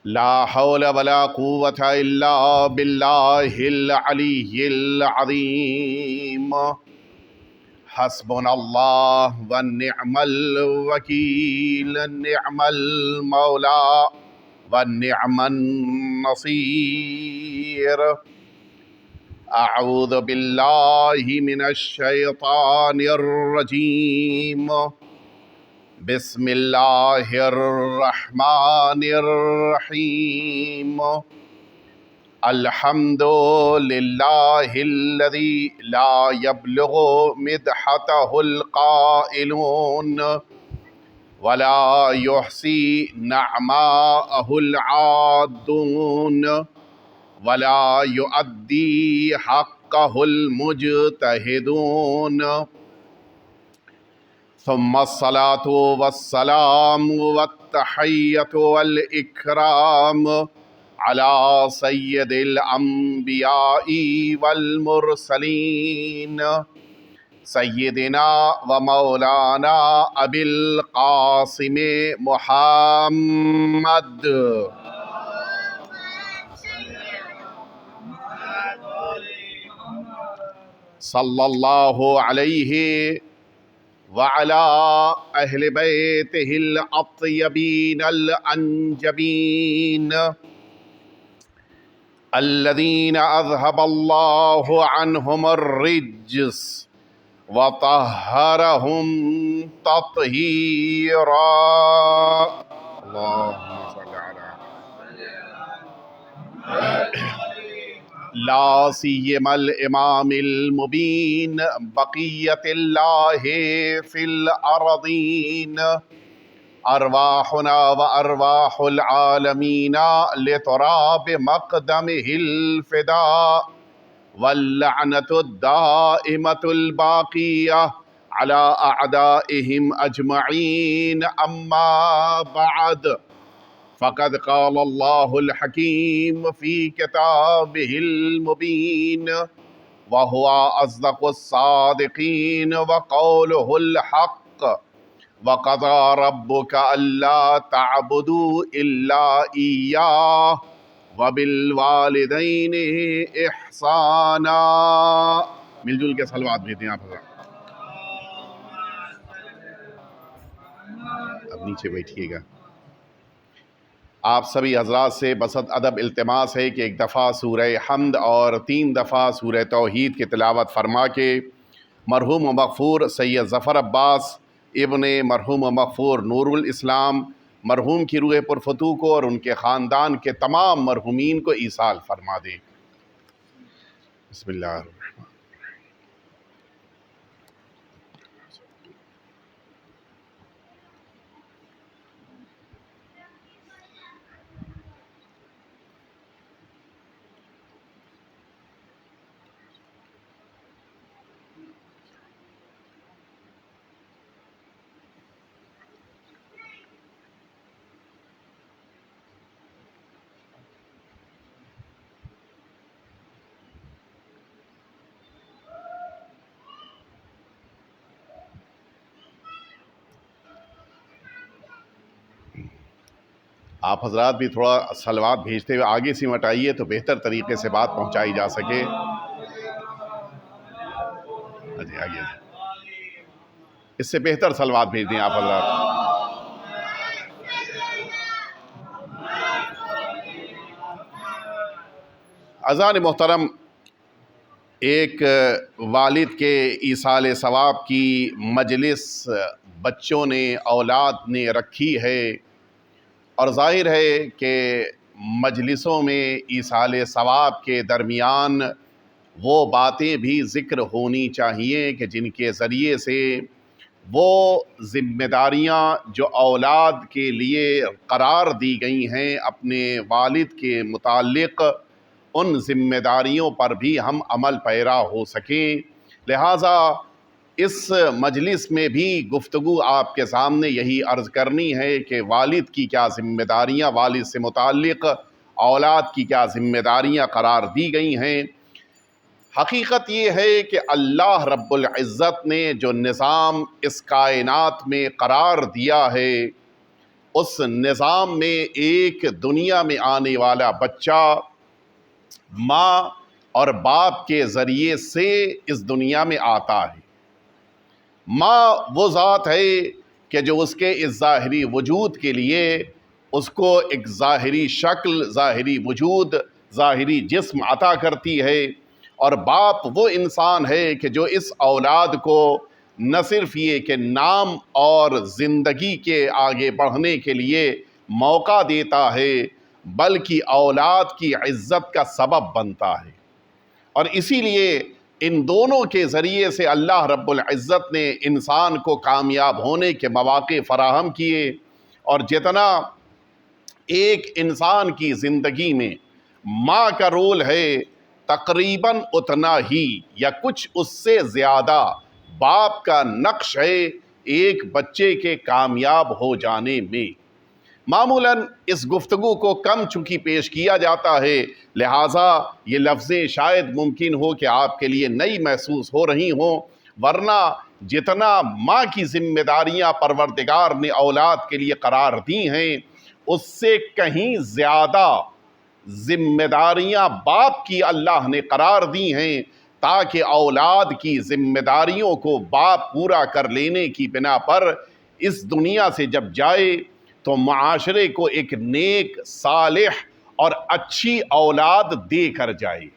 لا حول ولا قوة إلا بالله العلي العظيم. حسبنا الله ونعم الوكيل، نعم المولى ونعم النصير. أعوذ بالله من الشيطان الرجيم. بسم الله الرحمن الرحيم. الحمد لله الذي لا يبلغ مدحته القائلون ولا يحصي نعماءه العادون ولا يؤدي حقه المجتهدون. ثم الصلاة والسلام والتحية والإكرام على سيد الأنبياء والمرسلين سيدنا ومولانا أبي القاسم محمد صلى الله عليه وعلى أهل بيته الأطيبين الأنجبين الذين أذهب الله عنهم الرجس وطهرهم تطهيرا. اللهم صل على لا سيما الإمام المبين بقية الله في الأرضين. أرواحنا وأرواح العالمين لتراب مقدمه الفداء، واللعنة الدائمة الباقية على أعدائهم أجمعين. أما بعد، فقد قال الله الحكيم في كتابه المبين وهو أصدق الصادقين وقوله الحق. وقضى ربك ألا تعبدوا إلا إياه وبالوالدين إحسانا. مل جل کے صلوات بھیجتے ہیں آپ حضرات. اب نیچے بیٹھیے گا. آپ سبھی حضرات سے بسط ادب التماس ہے کہ ایک دفعہ سورہ حمد اور 3 دفعہ سورہ توحید کی تلاوت فرما کے مرحوم و مغفور سید ظفر عباس ابن مرحوم و مغفور نور الاسلام مرحوم کی روح پرفتوح کو اور ان کے خاندان کے تمام مرحومین کو ایصال فرما دے. بسم اللہ الرحمن. آپ حضرات بھی تھوڑا صلوات بھیجتے ہوئے آگے سمٹ آئیے تو بہتر طریقے سے بات پہنچائی جا سکے. آگے اس سے بہتر صلوات بھیج دیں آپ حضرات. عزیزان محترم، ایک والد کے ایصال ثواب کی مجلس بچوں نے اولاد نے رکھی ہے، اور ظاہر ہے کہ مجلسوں میں ایصال ثواب کے درمیان وہ باتیں بھی ذکر ہونی چاہیے کہ جن کے ذریعے سے وہ ذمہ داریاں جو اولاد کے لیے قرار دی گئی ہیں اپنے والد کے متعلق، ان ذمہ داریوں پر بھی ہم عمل پیرا ہو سکیں. لہٰذا اس مجلس میں بھی گفتگو آپ کے سامنے یہی عرض کرنی ہے کہ والد کی کیا ذمہ داریاں، والد سے متعلق اولاد کی کیا ذمہ داریاں قرار دی گئی ہیں. حقیقت یہ ہے کہ اللہ رب العزت نے جو نظام اس کائنات میں قرار دیا ہے، اس نظام میں ایک دنیا میں آنے والا بچہ ماں اور باپ کے ذریعے سے اس دنیا میں آتا ہے۔ ماں وہ ذات ہے کہ جو اس کے اس ظاہری وجود کے لیے اس کو ایک ظاہری شکل، ظاہری وجود، ظاہری جسم عطا کرتی ہے، اور باپ وہ انسان ہے کہ جو اس اولاد کو نہ صرف یہ کہ نام اور زندگی کے آگے بڑھنے کے لیے موقع دیتا ہے بلکہ اولاد کی عزت کا سبب بنتا ہے۔ اور اسی لیے ان دونوں کے ذریعے سے اللہ رب العزت نے انسان کو کامیاب ہونے کے مواقع فراہم کیے، اور جتنا ایک انسان کی زندگی میں ماں کا رول ہے تقریباً اتنا ہی یا کچھ اس سے زیادہ باپ کا نقش ہے ایک بچے کے کامیاب ہو جانے میں۔ معمولاً اس گفتگو کو کم چونکہ پیش کیا جاتا ہے، لہٰذا یہ لفظیں شاید ممکن ہو کہ آپ کے لیے نئی محسوس ہو رہی ہوں، ورنہ جتنا ماں کی ذمہ داریاں پروردگار نے اولاد کے لیے قرار دی ہیں اس سے کہیں زیادہ ذمہ داریاں باپ کی اللہ نے قرار دی ہیں، تاکہ اولاد کی ذمہ داریوں کو باپ پورا کر لینے کی بنا پر اس دنیا سے جب جائے تو معاشرے کو ایک نیک، صالح اور اچھی اولاد دے کر جائے۔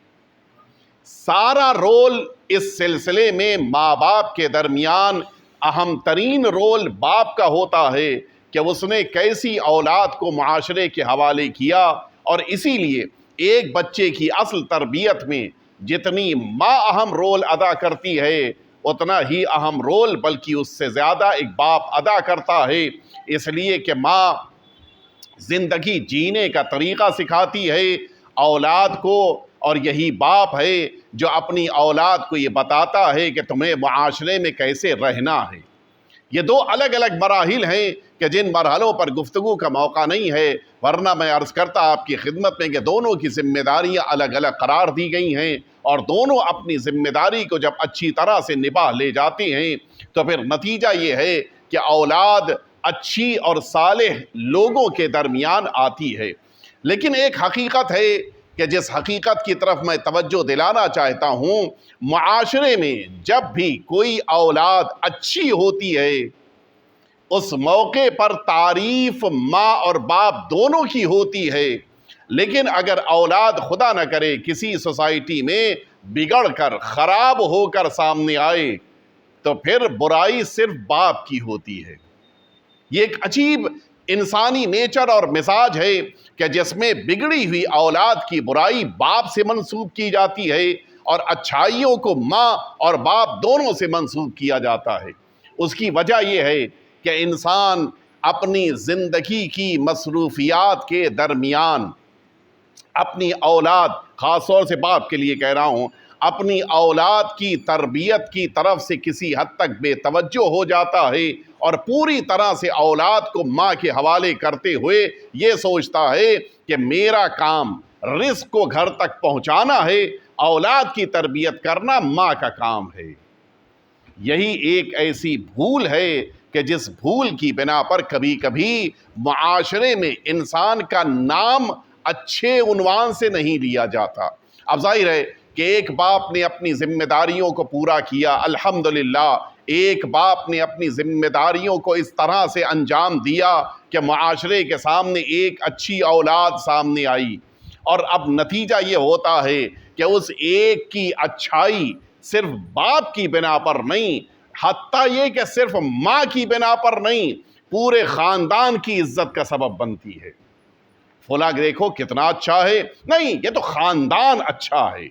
سارا رول اس سلسلے میں ماں باپ کے درمیان اہم ترین رول باپ کا ہوتا ہے کہ اس نے کیسی اولاد کو معاشرے کے حوالے کیا، اور اسی لیے ایک بچے کی اصل تربیت میں جتنی ماں اہم رول ادا کرتی ہے اتنا ہی اہم رول بلکہ اس سے زیادہ ایک باپ ادا کرتا ہے، اس لیے کہ ماں زندگی جینے کا طریقہ سکھاتی ہے اولاد کو، اور یہی باپ ہے جو اپنی اولاد کو یہ بتاتا ہے کہ تمہیں معاشرے میں کیسے رہنا ہے۔ یہ دو الگ الگ مراحل ہیں کہ جن مرحلوں پر گفتگو کا موقع نہیں ہے، ورنہ میں عرض کرتا آپ کی خدمت میں کہ دونوں کی ذمہ داریاں الگ الگ قرار دی گئی ہیں، اور دونوں اپنی ذمہ داری کو جب اچھی طرح سے نبھا لے جاتے ہیں تو پھر نتیجہ یہ ہے کہ اولاد اچھی اور صالح لوگوں کے درمیان آتی ہے۔ لیکن ایک حقیقت ہے کہ جس حقیقت کی طرف میں توجہ دلانا چاہتا ہوں، معاشرے میں جب بھی کوئی اولاد اچھی ہوتی ہے اس موقع پر تعریف ماں اور باپ دونوں کی ہوتی ہے، لیکن اگر اولاد خدا نہ کرے کسی سوسائٹی میں بگڑ کر خراب ہو کر سامنے آئے تو پھر برائی صرف باپ کی ہوتی ہے۔ یہ ایک عجیب انسانی نیچر اور مزاج ہے کہ جس میں بگڑی ہوئی اولاد کی برائی باپ سے منسوب کی جاتی ہے اور اچھائیوں کو ماں اور باپ دونوں سے منسوب کیا جاتا ہے۔ اس کی وجہ یہ ہے کہ انسان اپنی زندگی کی مصروفیات کے درمیان اپنی اولاد، خاص طور سے باپ کے لیے کہہ رہا ہوں، اپنی اولاد کی تربیت کی طرف سے کسی حد تک بے توجہ ہو جاتا ہے، اور پوری طرح سے اولاد کو ماں کے حوالے کرتے ہوئے یہ سوچتا ہے کہ میرا کام رزق کو گھر تک پہنچانا ہے، اولاد کی تربیت کرنا ماں کا کام ہے۔ یہی ایک ایسی بھول ہے کہ جس بھول کی بنا پر کبھی کبھی معاشرے میں انسان کا نام اچھے عنوان سے نہیں لیا جاتا۔ اب ظاہر ہے کہ ایک باپ نے اپنی ذمہ داریوں کو پورا کیا، الحمدللہ ایک باپ نے اپنی ذمہ داریوں کو اس طرح سے انجام دیا کہ معاشرے کے سامنے ایک اچھی اولاد سامنے آئی، اور اب نتیجہ یہ ہوتا ہے کہ اس ایک کی اچھائی صرف باپ کی بنا پر نہیں، حتیٰ یہ کہ صرف ماں کی بنا پر نہیں، پورے خاندان کی عزت کا سبب بنتی ہے۔ فلاں دیکھو کتنا اچھا ہے، نہیں یہ تو خاندان اچھا ہے۔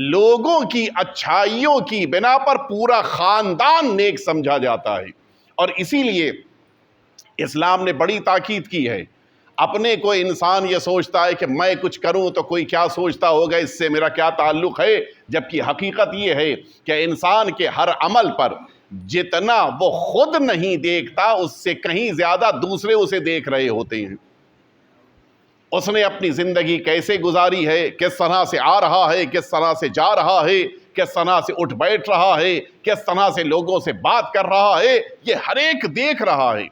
لوگوں کی اچھائیوں کی بنا پر پورا خاندان نیک سمجھا جاتا ہے، اور اسی لیے اسلام نے بڑی تاکید کی ہے۔ اپنے کو انسان یہ سوچتا ہے کہ میں کچھ کروں تو کوئی کیا سوچتا ہوگا، اس سے میرا کیا تعلق ہے، جبکہ حقیقت یہ ہے کہ انسان کے ہر عمل پر جتنا وہ خود نہیں دیکھتا اس سے کہیں زیادہ دوسرے اسے دیکھ رہے ہوتے ہیں۔ اس نے اپنی زندگی کیسے گزاری ہے، کس طرح سے آ رہا ہے، کس طرح سے جا رہا ہے، کس طرح سے اٹھ بیٹھ رہا ہے، کس طرح سے لوگوں سے بات کر رہا ہے، یہ ہر ایک دیکھ رہا ہے۔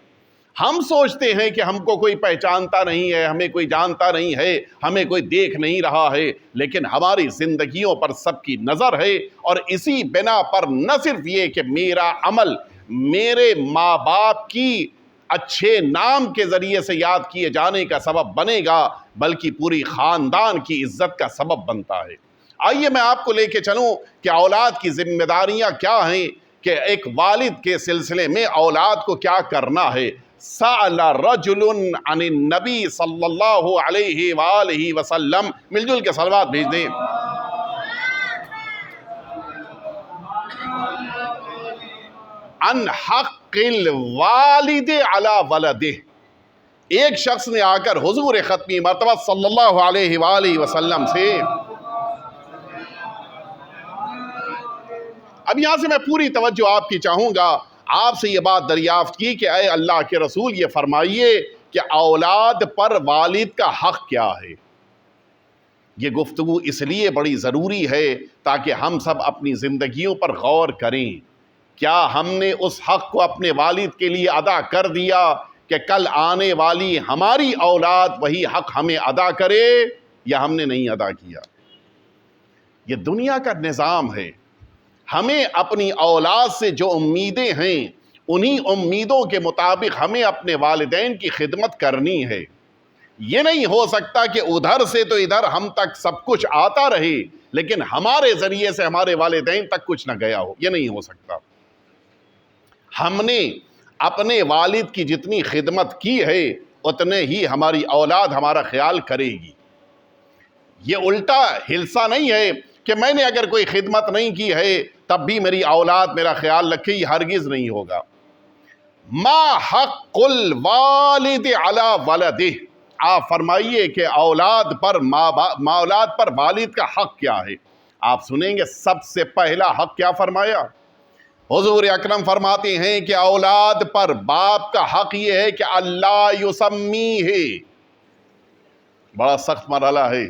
ہم سوچتے ہیں کہ ہم کو کوئی پہچانتا نہیں ہے، ہمیں کوئی جانتا نہیں ہے، ہمیں کوئی دیکھ نہیں رہا ہے، لیکن ہماری زندگیوں پر سب کی نظر ہے، اور اسی بنا پر نہ صرف یہ کہ میرا عمل میرے ماں باپ کی اچھے نام کے ذریعے سے یاد کیے جانے کا سبب بنے گا، بلکہ پوری خاندان کی عزت کا سبب بنتا ہے۔ آئیے میں آپ کو لے کے چلوں کہ اولاد کی ذمہ داریاں کیا ہیں، کہ ایک والد کے سلسلے میں اولاد کو کیا کرنا ہے۔ سأل رجل عن النبی صلی اللہ علیہ وآلہ وسلم، مل جل کے صلوات بھیج دیں۔ عن حق الوالد علی ولدہ، ایک شخص نے آ کر حضور ختمی مرتبہ صلی اللہ علیہ وآلہ وسلم سے، اب یہاں سے میں پوری توجہ آپ کی چاہوں گا، آپ سے یہ بات دریافت کی کہ اے اللہ کے رسول یہ فرمائیے کہ اولاد پر والد کا حق کیا ہے۔ یہ گفتگو اس لیے بڑی ضروری ہے تاکہ ہم سب اپنی زندگیوں پر غور کریں، کیا ہم نے اس حق کو اپنے والد کے لیے ادا کر دیا کہ کل آنے والی ہماری اولاد وہی حق ہمیں ادا کرے، یا ہم نے نہیں ادا کیا۔ یہ دنیا کا نظام ہے، ہمیں اپنی اولاد سے جو امیدیں ہیں انہی امیدوں کے مطابق ہمیں اپنے والدین کی خدمت کرنی ہے۔ یہ نہیں ہو سکتا کہ ادھر سے تو ادھر ہم تک سب کچھ آتا رہے لیکن ہمارے ذریعے سے ہمارے والدین تک کچھ نہ گیا ہو، یہ نہیں ہو سکتا۔ ہم نے اپنے والد کی جتنی خدمت کی ہے اتنے ہی ہماری اولاد ہمارا خیال کرے گی۔ یہ الٹا ہلسا نہیں ہے کہ میں نے اگر کوئی خدمت نہیں کی ہے تب بھی میری اولاد میرا خیال رکھے، یہ ہرگز نہیں ہوگا۔ ما حق الوالد علی ولدہ، آپ فرمائیے کہ اولاد پر والد کا حق کیا ہے۔ آپ سنیں گے سب سے پہلا حق کیا فرمایا؟ حضور اکرم فرماتے ہیں کہ اولاد پر باپ کا حق یہ ہے کہ اللہ یسمیہ، بڑا سخت مرحلہ ہے،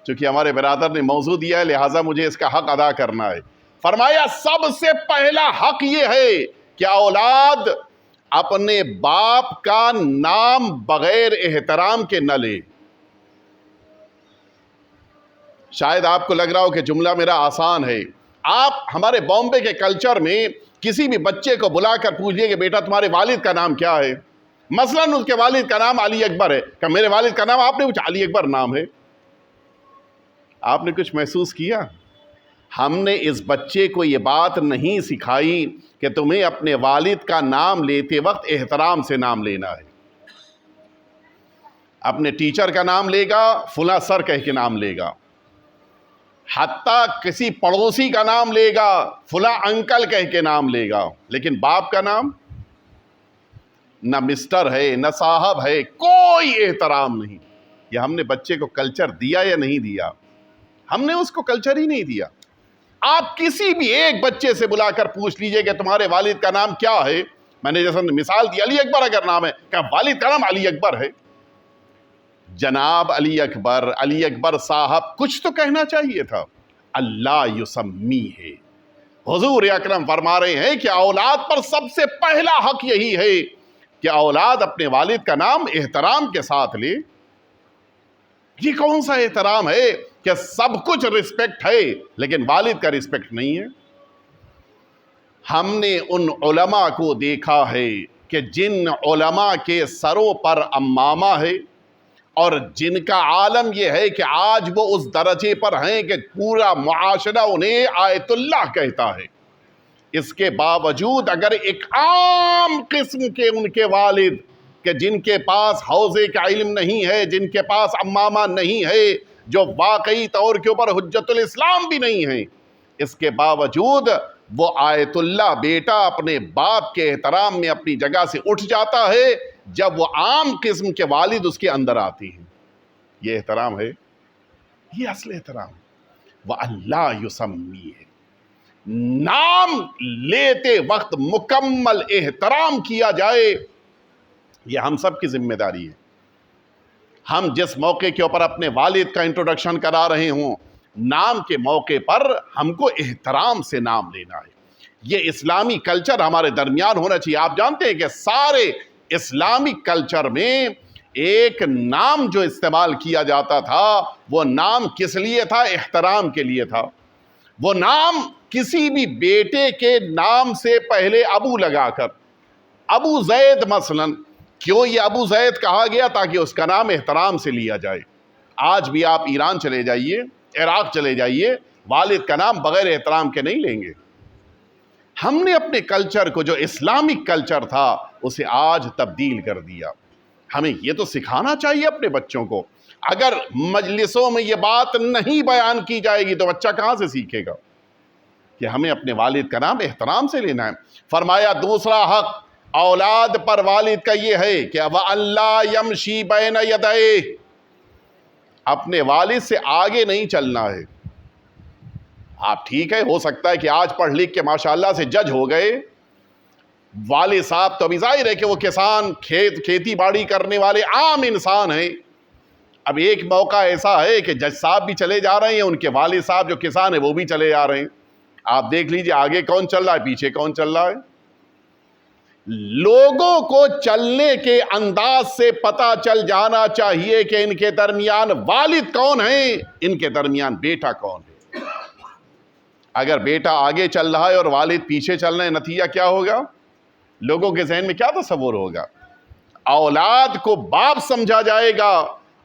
چونکہ ہمارے برادر نے موضوع دیا ہے لہٰذا مجھے اس کا حق ادا کرنا ہے۔ فرمایا سب سے پہلا حق یہ ہے کہ اولاد اپنے باپ کا نام بغیر احترام کے نہ لے۔ شاید آپ کو لگ رہا ہو کہ جملہ میرا آسان ہے، آپ ہمارے بامبے کے کلچر میں کسی بھی بچے کو بلا کر پوچھئے کہ بیٹا تمہارے والد کا نام کیا ہے، مثلاً اس کے والد کا نام علی اکبر ہے، کہ میرے والد کا نام، آپ نے پوچھا علی اکبر نام ہے، آپ نے کچھ محسوس کیا؟ ہم نے اس بچے کو یہ بات نہیں سکھائی کہ تمہیں اپنے والد کا نام لیتے وقت احترام سے نام لینا ہے۔ اپنے ٹیچر کا نام لے گا فلاں سر کہہ کے نام لے گا، حتیٰ کسی پڑوسی کا نام لے گا فلاں انکل کہہ کے نام لے گا، لیکن باپ کا نام نہ مسٹر ہے نہ صاحب ہے، کوئی احترام نہیں۔ یہ ہم نے بچے کو کلچر دیا یا نہیں دیا؟ ہم نے اس کو کلچر ہی نہیں دیا۔ آپ کسی بھی ایک بچے سے بلا کر پوچھ لیجئے کہ تمہارے والد کا نام کیا ہے، میں نے جیسا مثال دی علی اکبر اگر نام ہے، کہ والد کا نام علی اکبر ہے، جناب علی اکبر صاحب کچھ تو کہنا چاہیے تھا۔ اللہ یسمی ہے، حضور اکرم فرما رہے ہیں کہ اولاد پر سب سے پہلا حق یہی ہے کہ اولاد اپنے والد کا نام احترام کے ساتھ لے۔ یہ کون سا احترام ہے کہ سب کچھ رسپیکٹ ہے لیکن والد کا رسپیکٹ نہیں ہے؟ ہم نے ان علماء کو دیکھا ہے کہ جن علماء کے سروں پر امامہ ہے اور جن کا عالم یہ ہے کہ آج وہ اس درجے پر ہیں کہ پورا معاشرہ انہیں آیت اللہ کہتا ہے، اس کے باوجود اگر ایک عام قسم کے ان کے والد کہ جن کے پاس حوزے کا علم نہیں ہے، جن کے پاس امامہ نہیں ہے، جو واقعی طور کے اوپر حجت الاسلام بھی نہیں ہے، اس کے باوجود وہ آیت اللہ بیٹا اپنے باپ کے احترام میں اپنی جگہ سے اٹھ جاتا ہے جب وہ عام قسم کے والد اس کے اندر آتے ہیں۔ یہ احترام ہے، یہ اصل احترام۔ وَاللَّهُ يُسَمِّيهِ، نام لیتے وقت مکمل احترام کیا جائے، یہ ہم سب کی ذمہ داری ہے۔ ہم جس موقع کے اوپر اپنے والد کا انٹروڈکشن کرا رہے ہوں، نام کے موقع پر ہم کو احترام سے نام لینا ہے۔ یہ اسلامی کلچر ہمارے درمیان ہونا چاہیے۔ آپ جانتے ہیں کہ سارے اسلامک کلچر میں ایک نام جو استعمال کیا جاتا تھا وہ نام کس لیے تھا؟ احترام کے لیے تھا۔ وہ نام کسی بھی بیٹے کے نام سے پہلے ابو لگا کر، ابو زید مثلاً، کیوں یہ ابو زید کہا گیا؟ تاکہ اس کا نام احترام سے لیا جائے۔ آج بھی آپ ایران چلے جائیے، عراق چلے جائیے، والد کا نام بغیر احترام کے نہیں لیں گے۔ ہم نے اپنے کلچر کو، جو اسلامک کلچر تھا، اسے آج تبدیل کر دیا۔ ہمیں یہ تو سکھانا چاہیے اپنے بچوں کو۔ اگر مجلسوں میں یہ بات نہیں بیان کی جائے گی تو بچہ کہاں سے سیکھے گا کہ ہمیں اپنے والد کا نام احترام سے لینا ہے؟ فرمایا دوسرا حق اولاد پر والد کا یہ ہے کہ وَأَن لَا يَمْشِي بَيْنَ يَدَيْهِ، اپنے والد سے آگے نہیں چلنا ہے۔ آپ ٹھیک ہے، ہو سکتا ہے کہ آج پڑھ لکھ کے ماشاءاللہ سے جج ہو گئے، والد صاحب تو ابھی ظاہر ہے کہ وہ کسان، کھیتی باڑی کرنے والے عام انسان ہیں۔ اب ایک موقع ایسا ہے کہ جج صاحب بھی چلے جا رہے ہیں، ان کے والد صاحب جو کسان ہیں وہ بھی چلے جا رہے ہیں۔ آپ دیکھ لیجئے آگے کون چل رہا ہے، پیچھے کون چل رہا ہے۔ لوگوں کو چلنے کے انداز سے پتہ چل جانا چاہیے کہ ان کے درمیان والد کون ہیں، ان کے درمیان بیٹا کون ہے۔ اگر بیٹا آگے چل رہا ہے اور والد پیچھے چل رہے ہیں، نتیجہ کیا ہوگا؟ لوگوں کے ذہن میں کیا تصور ہوگا؟ اولاد کو باپ سمجھا جائے گا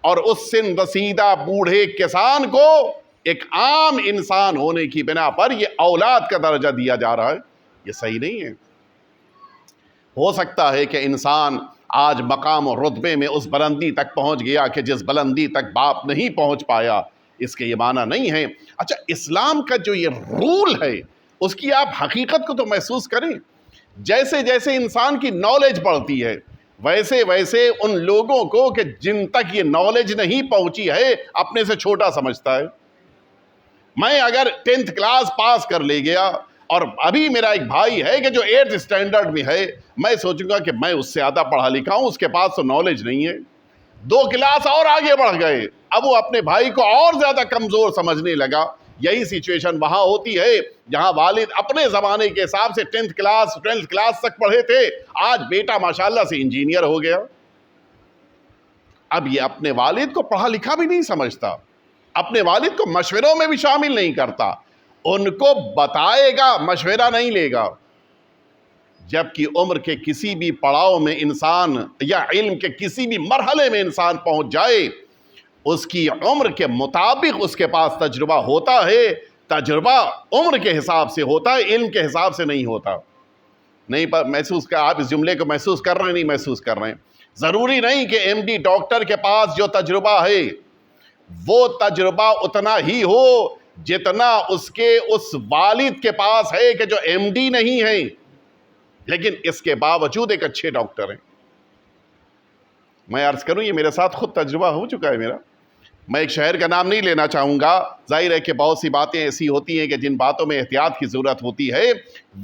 اور اس سن رسیدہ بوڑھے کسان کو ایک عام انسان ہونے کی بنا پر یہ اولاد کا درجہ دیا جا رہا ہے۔ یہ صحیح نہیں ہے۔ ہو سکتا ہے کہ انسان آج مقام و رتبے میں اس بلندی تک پہنچ گیا کہ جس بلندی تک باپ نہیں پہنچ پایا، اس کے یہ معنی نہیں ہے۔ اچھا، اسلام کا جو یہ رول ہے اس کی آپ حقیقت کو تو محسوس کریں۔ جیسے جیسے انسان کی نالج بڑھتی ہے، ویسے ویسے ان لوگوں کو کہ جن تک یہ نالج نہیں پہنچی ہے اپنے سے چھوٹا سمجھتا ہے۔ میں اگر 10th کلاس پاس کر لے گیا اور ابھی میرا ایک بھائی ہے کہ جو 8th اسٹینڈرڈ میں ہے، میں سوچوں گا کہ میں اس سے زیادہ پڑھا لکھا ہوں، اس کے پاس تو نالج نہیں ہے۔ 2 کلاس اور آگے بڑھ گئے، اب وہ اپنے بھائی کو اور زیادہ کمزور سمجھنے لگا۔ یہی سچویشن وہاں ہوتی ہے جہاں والد اپنے زمانے کے حساب سے 10th کلاس 12th کلاس تک پڑھے تھے، آج بیٹا ماشاءاللہ سے انجینئر ہو گیا۔ اب یہ اپنے والد کو پڑھا لکھا بھی نہیں سمجھتا، اپنے والد کو مشوروں میں بھی شامل نہیں کرتا، ان کو بتائے گا، مشورہ نہیں لے گا۔ جبکہ عمر کے کسی بھی پڑاؤ میں انسان یا علم کے کسی بھی مرحلے میں انسان پہنچ جائے، اس کی عمر کے مطابق اس کے پاس تجربہ ہوتا ہے۔ تجربہ عمر کے حساب سے ہوتا ہے، علم کے حساب سے نہیں ہوتا۔ نہیں پر محسوس کر، آپ اس جملے کو محسوس کر رہے ہیں، نہیں محسوس کر رہے ہیں؟ ضروری نہیں کہ MD ڈاکٹر کے پاس جو تجربہ ہے وہ تجربہ اتنا ہی ہو جتنا اس کے اس والد کے پاس ہے کہ جو MD نہیں ہے لیکن اس کے باوجود ایک اچھے ڈاکٹر ہیں۔ میں عرض کروں، یہ میرے ساتھ خود تجربہ ہو چکا ہے میرا۔ میں ایک شہر کا نام نہیں لینا چاہوں گا، ظاہر ہے کہ بہت سی باتیں ایسی ہوتی ہیں کہ جن باتوں میں احتیاط کی ضرورت ہوتی ہے۔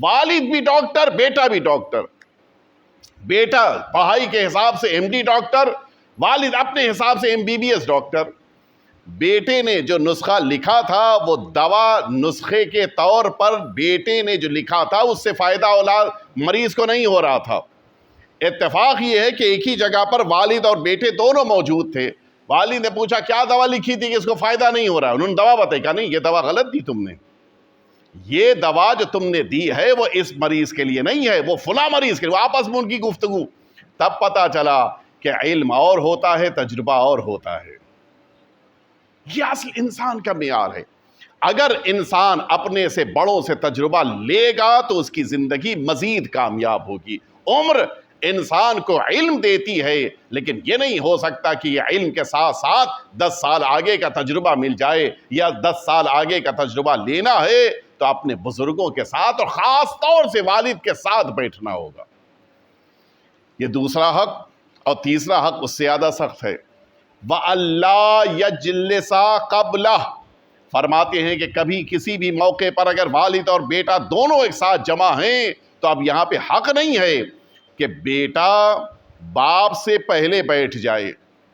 والد بھی ڈاکٹر، بیٹا بھی ڈاکٹر۔ بیٹا پڑھائی کے حساب سے MD ڈاکٹر، والد اپنے حساب سے MBBS ڈاکٹر۔ بیٹے نے جو نسخہ لکھا تھا وہ دوا نسخے کے طور پر بیٹے نے جو لکھا تھا اس سے فائدہ اولاد مریض کو نہیں ہو رہا تھا۔ اتفاق یہ ہے کہ ایک ہی جگہ پر والد اور بیٹے دونوں موجود تھے۔ والد نے پوچھا کیا دوا لکھی تھی کہ اس کو فائدہ نہیں ہو رہا؟ انہوں نے دوا بتائی، کہا نہیں یہ دوا غلط دی تم نے، یہ دوا جو تم نے دی ہے وہ اس مریض کے لیے نہیں ہے، وہ فلاں مریض کے لیے۔ آپس میں ان کی گفتگو، تب پتا چلا کہ علم اور ہوتا ہے، تجربہ اور ہوتا ہے۔ یہ اصل انسان کا معیار ہے۔ اگر انسان اپنے سے بڑوں سے تجربہ لے گا تو اس کی زندگی مزید کامیاب ہوگی۔ عمر انسان کو علم دیتی ہے، لیکن یہ نہیں ہو سکتا کہ یہ علم کے ساتھ ساتھ 10 سال آگے کا تجربہ مل جائے، یا 10 سال آگے کا تجربہ لینا ہے تو اپنے بزرگوں کے ساتھ اور خاص طور سے والد کے ساتھ بیٹھنا ہوگا۔ یہ دوسرا حق، اور تیسرا حق اس سے زیادہ سخت ہے۔ وَأَلَّا يَجْلِسَ قَبْلَهُ، فرماتے ہیں کہ کبھی کسی بھی موقع پر اگر والد اور بیٹا دونوں ایک ساتھ جمع ہیں تو اب یہاں پہ حق نہیں ہے کہ بیٹا باپ سے پہلے بیٹھ جائے۔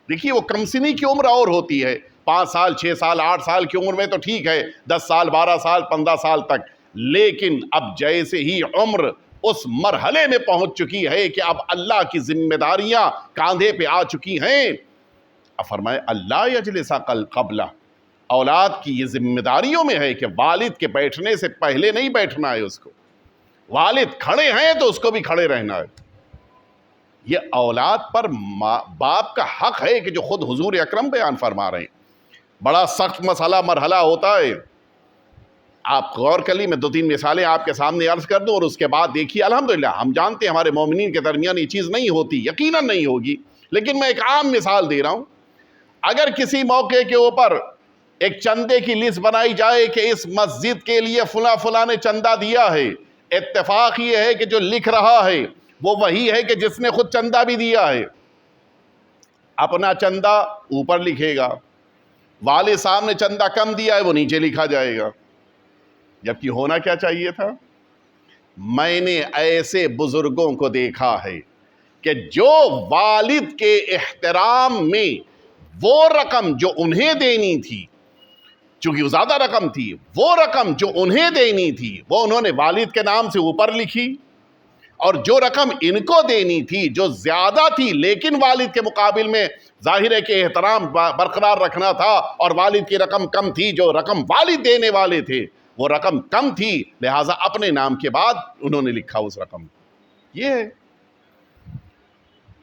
دیکھیے وہ کم سنی کی عمر اور ہوتی ہے، 5 سال 6 سال 8 سال کی عمر میں تو ٹھیک ہے، 10 سال 12 سال 15 سال تک، لیکن اب جیسے ہی عمر اس مرحلے میں پہنچ چکی ہے کہ اب اللہ کی ذمہ داریاں کاندھے پہ آ چکی ہیں۔ اب فرمائے اللہ یجلس قبلہ، اولاد کی یہ ذمہ داریوں میں ہے کہ والد کے بیٹھنے سے پہلے نہیں بیٹھنا ہے اس کو، والد کھڑے ہیں تو اس کو بھی کھڑے رہنا ہے۔ یہ اولاد پر باپ کا حق ہے کہ جو خود حضور اکرم بیان فرما رہے ہیں۔ بڑا سخت مسئلہ مرحلہ ہوتا ہے، آپ غور کر لی، میں 2-3 مثالیں آپ کے سامنے عرض کر دوں اور اس کے بعد دیکھیے۔ الحمدللہ ہم جانتے ہیں ہمارے مومنین کے درمیان یہ چیز نہیں ہوتی، یقیناً نہیں ہوگی، لیکن میں ایک عام مثال دے رہا ہوں۔ اگر کسی موقع کے اوپر ایک چندے کی لسٹ بنائی جائے کہ اس مسجد کے لیے فلاں نے چندہ دیا ہے، اتفاق یہ ہے کہ جو لکھ رہا ہے وہ وہی ہے کہ جس نے خود چندہ بھی دیا ہے۔ اپنا چندہ اوپر لکھے گا، والد صاحب نے چندہ کم دیا ہے وہ نیچے لکھا جائے گا، جبکہ ہونا کیا چاہیے تھا؟ میں نے ایسے بزرگوں کو دیکھا ہے کہ جو والد کے احترام میں وہ رقم جو انہیں دینی تھی، چونکہ وہ زیادہ رقم تھی، وہ رقم جو انہیں دینی تھی وہ انہوں نے والد کے نام سے اوپر لکھی، اور جو رقم ان کو دینی تھی جو زیادہ تھی لیکن والد کے مقابل میں ظاہر ہے کہ احترام برقرار رکھنا تھا، اور والد کی رقم کم تھی، جو رقم والد دینے والے تھے وہ رقم کم تھی، لہٰذا اپنے نام کے بعد انہوں نے لکھا اس رقم۔ یہ ہے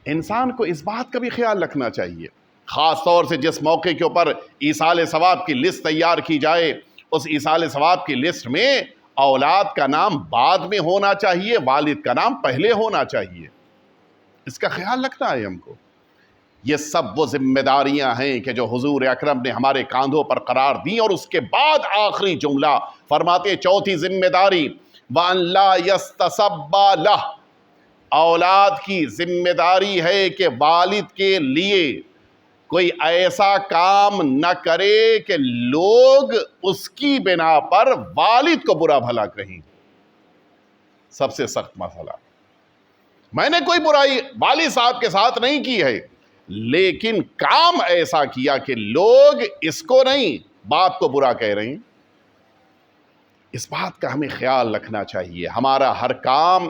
انسان کو اس بات کا بھی خیال رکھنا چاہیے، خاص طور سے جس موقع کے اوپر ایصال ثواب کی لسٹ تیار کی جائے، اس ایصال ثواب کی لسٹ میں اولاد کا نام بعد میں ہونا چاہیے، والد کا نام پہلے ہونا چاہیے۔ اس کا خیال رکھنا ہے ہم کو۔ یہ سب وہ ذمہ داریاں ہیں کہ جو حضور اکرم نے ہمارے کاندھوں پر قرار دی، اور اس کے بعد آخری جملہ فرماتے، چوتھی ذمہ داری وَأَن لَا يَسْتَسَبَّ لَهُ، اولاد کی ذمہ داری ہے کہ والد کے لیے کوئی ایسا کام نہ کرے کہ لوگ اس کی بنا پر والد کو برا بھلا کہیں۔ سب سے سخت مسئلہ، میں نے کوئی برائی والد صاحب کے ساتھ نہیں کی ہے، لیکن کام ایسا کیا کہ لوگ اس کو نہیں باپ کو برا کہہ رہے ہیں۔ اس بات کا ہمیں خیال رکھنا چاہیے، ہمارا ہر کام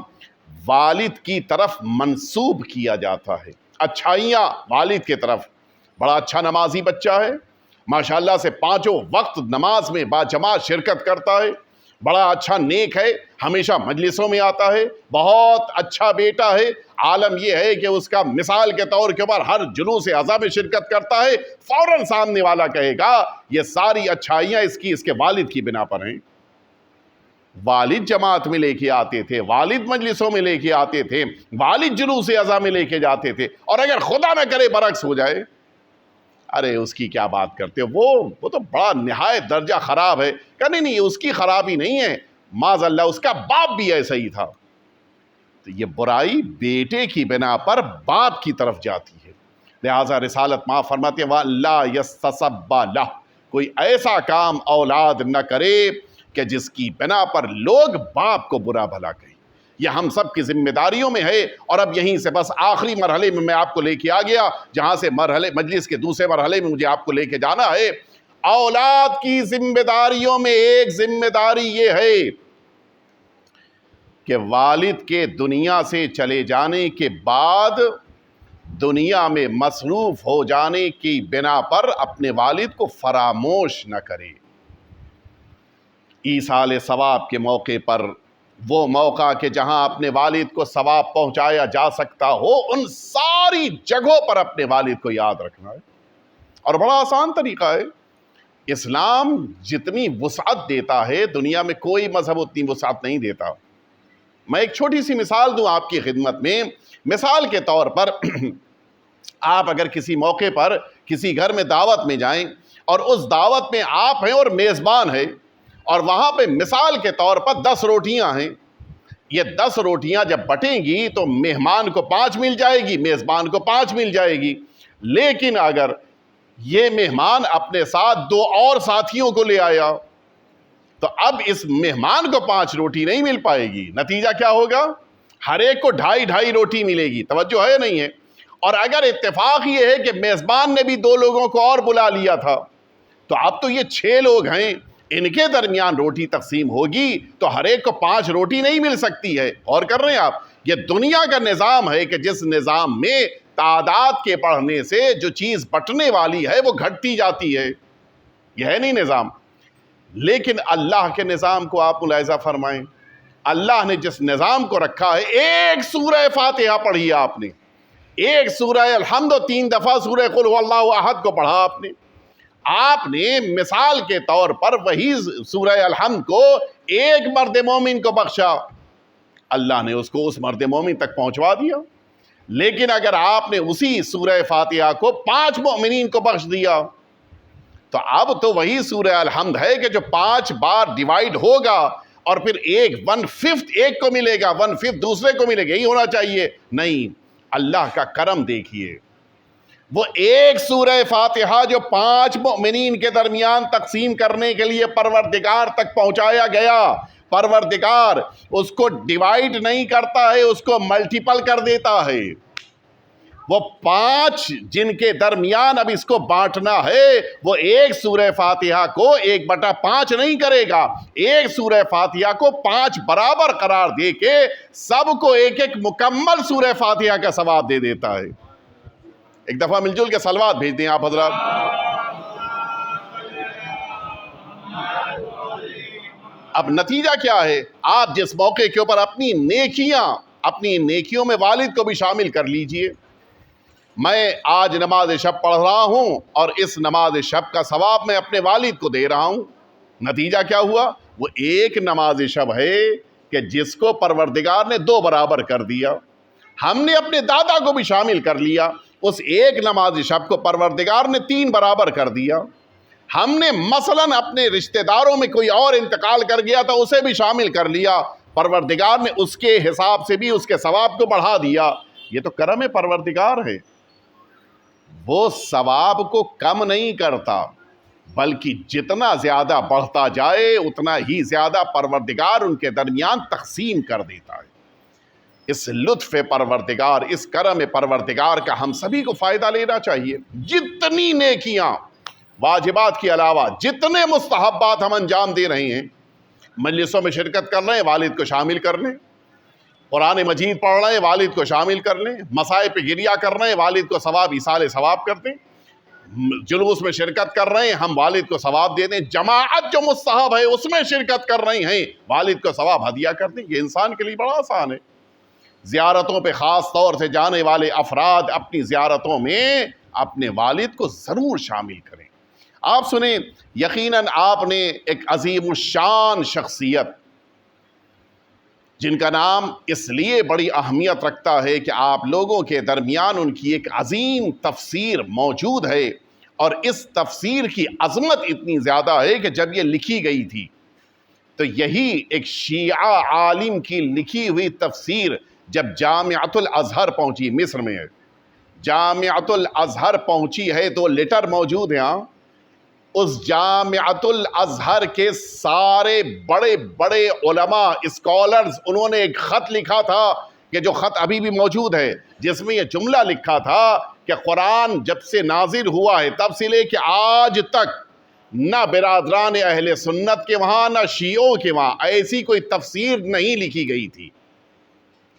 والد کی طرف منسوب کیا جاتا ہے، اچھائیاں والد کی طرف۔ بڑا اچھا نمازی بچہ ہے، ماشاءاللہ سے 5 وقت نماز میں باجماعت شرکت کرتا ہے، بڑا اچھا نیک ہے، ہمیشہ مجلسوں میں آتا ہے، بہت اچھا بیٹا ہے، عالم یہ ہے کہ اس کا مثال کے طور کے اوپر ہر جلوس اعضاء میں شرکت کرتا ہے، فوراً سامنے والا کہے گا یہ ساری اچھائیاں اس کے والد کی بنا پر ہیں۔ والد جماعت میں لے کے آتے تھے، والد مجلسوں میں لے کے آتے تھے، والد جلوس اعضاء میں لے کے جاتے تھے، اور اگر خدا نہ کرے برعکس ہو جائے، ارے اس کی کیا بات کرتے ہو، وہ تو بڑا نہایت درجہ خراب ہے، کہ نہیں اس کی خرابی نہیں ہے، معاذ اللہ اس کا باپ بھی ایسا ہی تھا۔ تو یہ برائی بیٹے کی بنا پر باپ کی طرف جاتی ہے، لہٰذا رسالت ماں فرماتے ہیں وَلَا يَسْتَسَبَّ لَهُ، کوئی ایسا کام اولاد نہ کرے کہ جس کی بنا پر لوگ باپ کو برا بھلا کہیں۔ یہ ہم سب کی ذمہ داریوں میں ہے، اور اب یہیں سے بس آخری مرحلے میں آپ کو لے کے آ گیا، جہاں سے مجلس کے دوسرے مرحلے میں مجھے آپ کو لے کے جانا ہے۔ اولاد کی ذمہ داریوں میں ایک ذمہ داری یہ ہے کہ والد کے دنیا سے چلے جانے کے بعد دنیا میں مصروف ہو جانے کی بنا پر اپنے والد کو فراموش نہ کرے۔ ایصال ثواب کے موقع پر، وہ موقع کہ جہاں اپنے والد کو ثواب پہنچایا جا سکتا ہو، ان ساری جگہوں پر اپنے والد کو یاد رکھنا ہے، اور بڑا آسان طریقہ ہے۔ اسلام جتنی وسعت دیتا ہے دنیا میں کوئی مذہب اتنی وسعت نہیں دیتا۔ میں ایک چھوٹی سی مثال دوں آپ کی خدمت میں۔ مثال کے طور پر آپ اگر کسی موقع پر کسی گھر میں دعوت میں جائیں، اور اس دعوت میں آپ ہیں اور میزبان ہیں، اور وہاں پہ مثال کے طور پر 10 روٹیاں ہیں، یہ 10 روٹیاں جب بٹیں گی تو مہمان کو 5 مل جائے گی، میزبان کو 5 مل جائے گی، لیکن اگر یہ مہمان اپنے ساتھ 2 اور ساتھیوں کو لے آیا تو اب اس مہمان کو 5 روٹی نہیں مل پائے گی، نتیجہ کیا ہوگا؟ ہر ایک کو 2.5 روٹی ملے گی۔ توجہ ہے نہیں ہے؟ اور اگر اتفاق یہ ہے کہ میزبان نے بھی 2 لوگوں کو اور بلا لیا تھا، تو اب تو یہ 6 لوگ ہیں، ان کے درمیان روٹی تقسیم ہوگی تو ہر ایک کو 5 روٹی نہیں مل سکتی ہے. اور کر رہے ہیں آپ, یہ دنیا کا نظام ہے کہ جس نظام میں تعداد کے بڑھنے سے جو چیز بٹنے والی ہے وہ گھٹتی جاتی ہے. یہ ہے نہیں نظام. لیکن اللہ کے نظام کو آپ ملاحظہ فرمائیں, اللہ نے جس نظام کو رکھا ہے, ایک سورہ فاتحہ پڑھی آپ نے, ایک سورہ الحمد و 3 دفعہ سورہ قل هو اللہ احد کو پڑھا آپ نے مثال کے طور پر وہی سورہ الحمد کو ایک مرد مومن کو بخشا, اللہ نے اس کو اس مرد مومن تک پہنچوا دیا. لیکن اگر آپ نے اسی سورہ فاتحہ کو 5 مومنین کو بخش دیا تو اب تو وہی سورہ الحمد ہے کہ جو 5 بار ڈیوائیڈ ہوگا اور پھر 1/5 ایک کو ملے گا, 1/5 دوسرے کو ملے گا. یہی ہونا چاہیے. نہیں, اللہ کا کرم دیکھیے, وہ ایک سورہ فاتحہ جو 5 مومنین کے درمیان تقسیم کرنے کے لیے پروردگار تک پہنچایا گیا, پروردگار اس کو ڈیوائیڈ نہیں کرتا ہے, اس کو ملٹیپل کر دیتا ہے. وہ 5 جن کے درمیان اب اس کو بانٹنا ہے, وہ ایک سورہ فاتحہ کو 1/5 نہیں کرے گا, ایک سورہ فاتحہ کو 5 برابر قرار دے کے سب کو ایک ایک مکمل سورہ فاتحہ کا ثواب دے دیتا ہے. ایک دفعہ مل جل کے صلوات بھیج دیں آپ حضرات. اب نتیجہ کیا ہے, آپ جس موقع کے اوپر اپنی نیکیوں میں والد کو بھی شامل کر لیجئے. میں آج نماز شب پڑھ رہا ہوں اور اس نماز شب کا ثواب میں اپنے والد کو دے رہا ہوں. نتیجہ کیا ہوا, وہ ایک نماز شب ہے کہ جس کو پروردگار نے 2 برابر کر دیا. ہم نے اپنے دادا کو بھی شامل کر لیا, اس ایک نماز شب کو پروردگار نے 3 برابر کر دیا. ہم نے مثلاً اپنے رشتہ داروں میں کوئی اور انتقال کر گیا تھا, اسے بھی شامل کر لیا, پروردگار نے اس کے حساب سے بھی اس کے ثواب کو بڑھا دیا. یہ تو کرم پروردگار ہے. وہ ثواب کو کم نہیں کرتا, بلکہ جتنا زیادہ بڑھتا جائے اتنا ہی زیادہ پروردگار ان کے درمیان تقسیم کر دیتا ہے. اس لطف پروردگار, اس کرم پروردگار کا ہم سبھی کو فائدہ لینا چاہیے. جتنی نیکیاں واجبات کے علاوہ جتنے مستحبات ہم انجام دے رہے ہیں, مجلسوں میں شرکت کر رہے ہیں, والد کو شامل کر لیں. قرآن مجید پڑھ رہے ہیں, والد کو شامل کر لیں. مسائل پہ گریہ کر رہے ہیں, والد کو ثواب ایصال ثواب کر دیں. جلوس میں شرکت کر رہے ہیں, ہم والد کو ثواب دے دیں. جماعت جو مستحب ہے اس میں شرکت کر رہے ہیں, والد کو ثواب ہدیہ کر دیں. یہ انسان کے لیے بڑا آسان ہے. زیارتوں پہ خاص طور سے جانے والے افراد اپنی زیارتوں میں اپنے والد کو ضرور شامل کریں. آپ سنیں, یقیناً آپ نے ایک عظیم الشان شخصیت جن کا نام اس لیے بڑی اہمیت رکھتا ہے کہ آپ لوگوں کے درمیان ان کی ایک عظیم تفسیر موجود ہے, اور اس تفسیر کی عظمت اتنی زیادہ ہے کہ جب یہ لکھی گئی تھی تو یہی ایک شیعہ عالم کی لکھی ہوئی تفسیر جب جامعۃ الازہر پہنچی, مصر میں ہے, جامعۃ الازہر پہنچی ہے, 2 لیٹر موجود ہیں. اس جامعۃ الازہر کے سارے بڑے بڑے علماء, اسکالرز, انہوں نے ایک خط لکھا تھا کہ جو خط ابھی بھی موجود ہے, جس میں یہ جملہ لکھا تھا کہ قرآن جب سے نازل ہوا ہے تب سے لے کے آج تک نہ برادران اہل سنت کے وہاں نہ شیعوں کے وہاں ایسی کوئی تفسیر نہیں لکھی گئی تھی.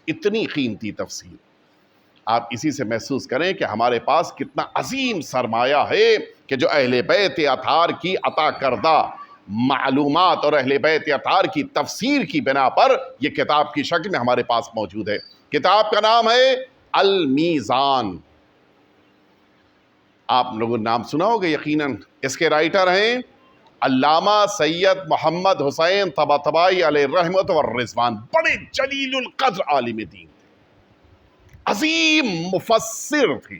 اتنی قیمتی تفسیر. آپ اسی سے محسوس کریں کہ ہمارے پاس کتنا عظیم سرمایہ ہے کہ جو اہل بیت اطہار کی عطا کردہ معلومات اور اہل بیت اطہار کی تفسیر کی بنا پر یہ کتاب کی شکل میں ہمارے پاس موجود ہے. کتاب کا نام ہے المیزان. آپ لوگوں نے نام سنا ہوگا یقیناً. اس کے رائٹر ہیں علامہ سید محمد حسین طباطبائی علیہ رحمت والرضوان. بڑے جلیل القدر عالم دین تھے, عظیم مفسر تھے,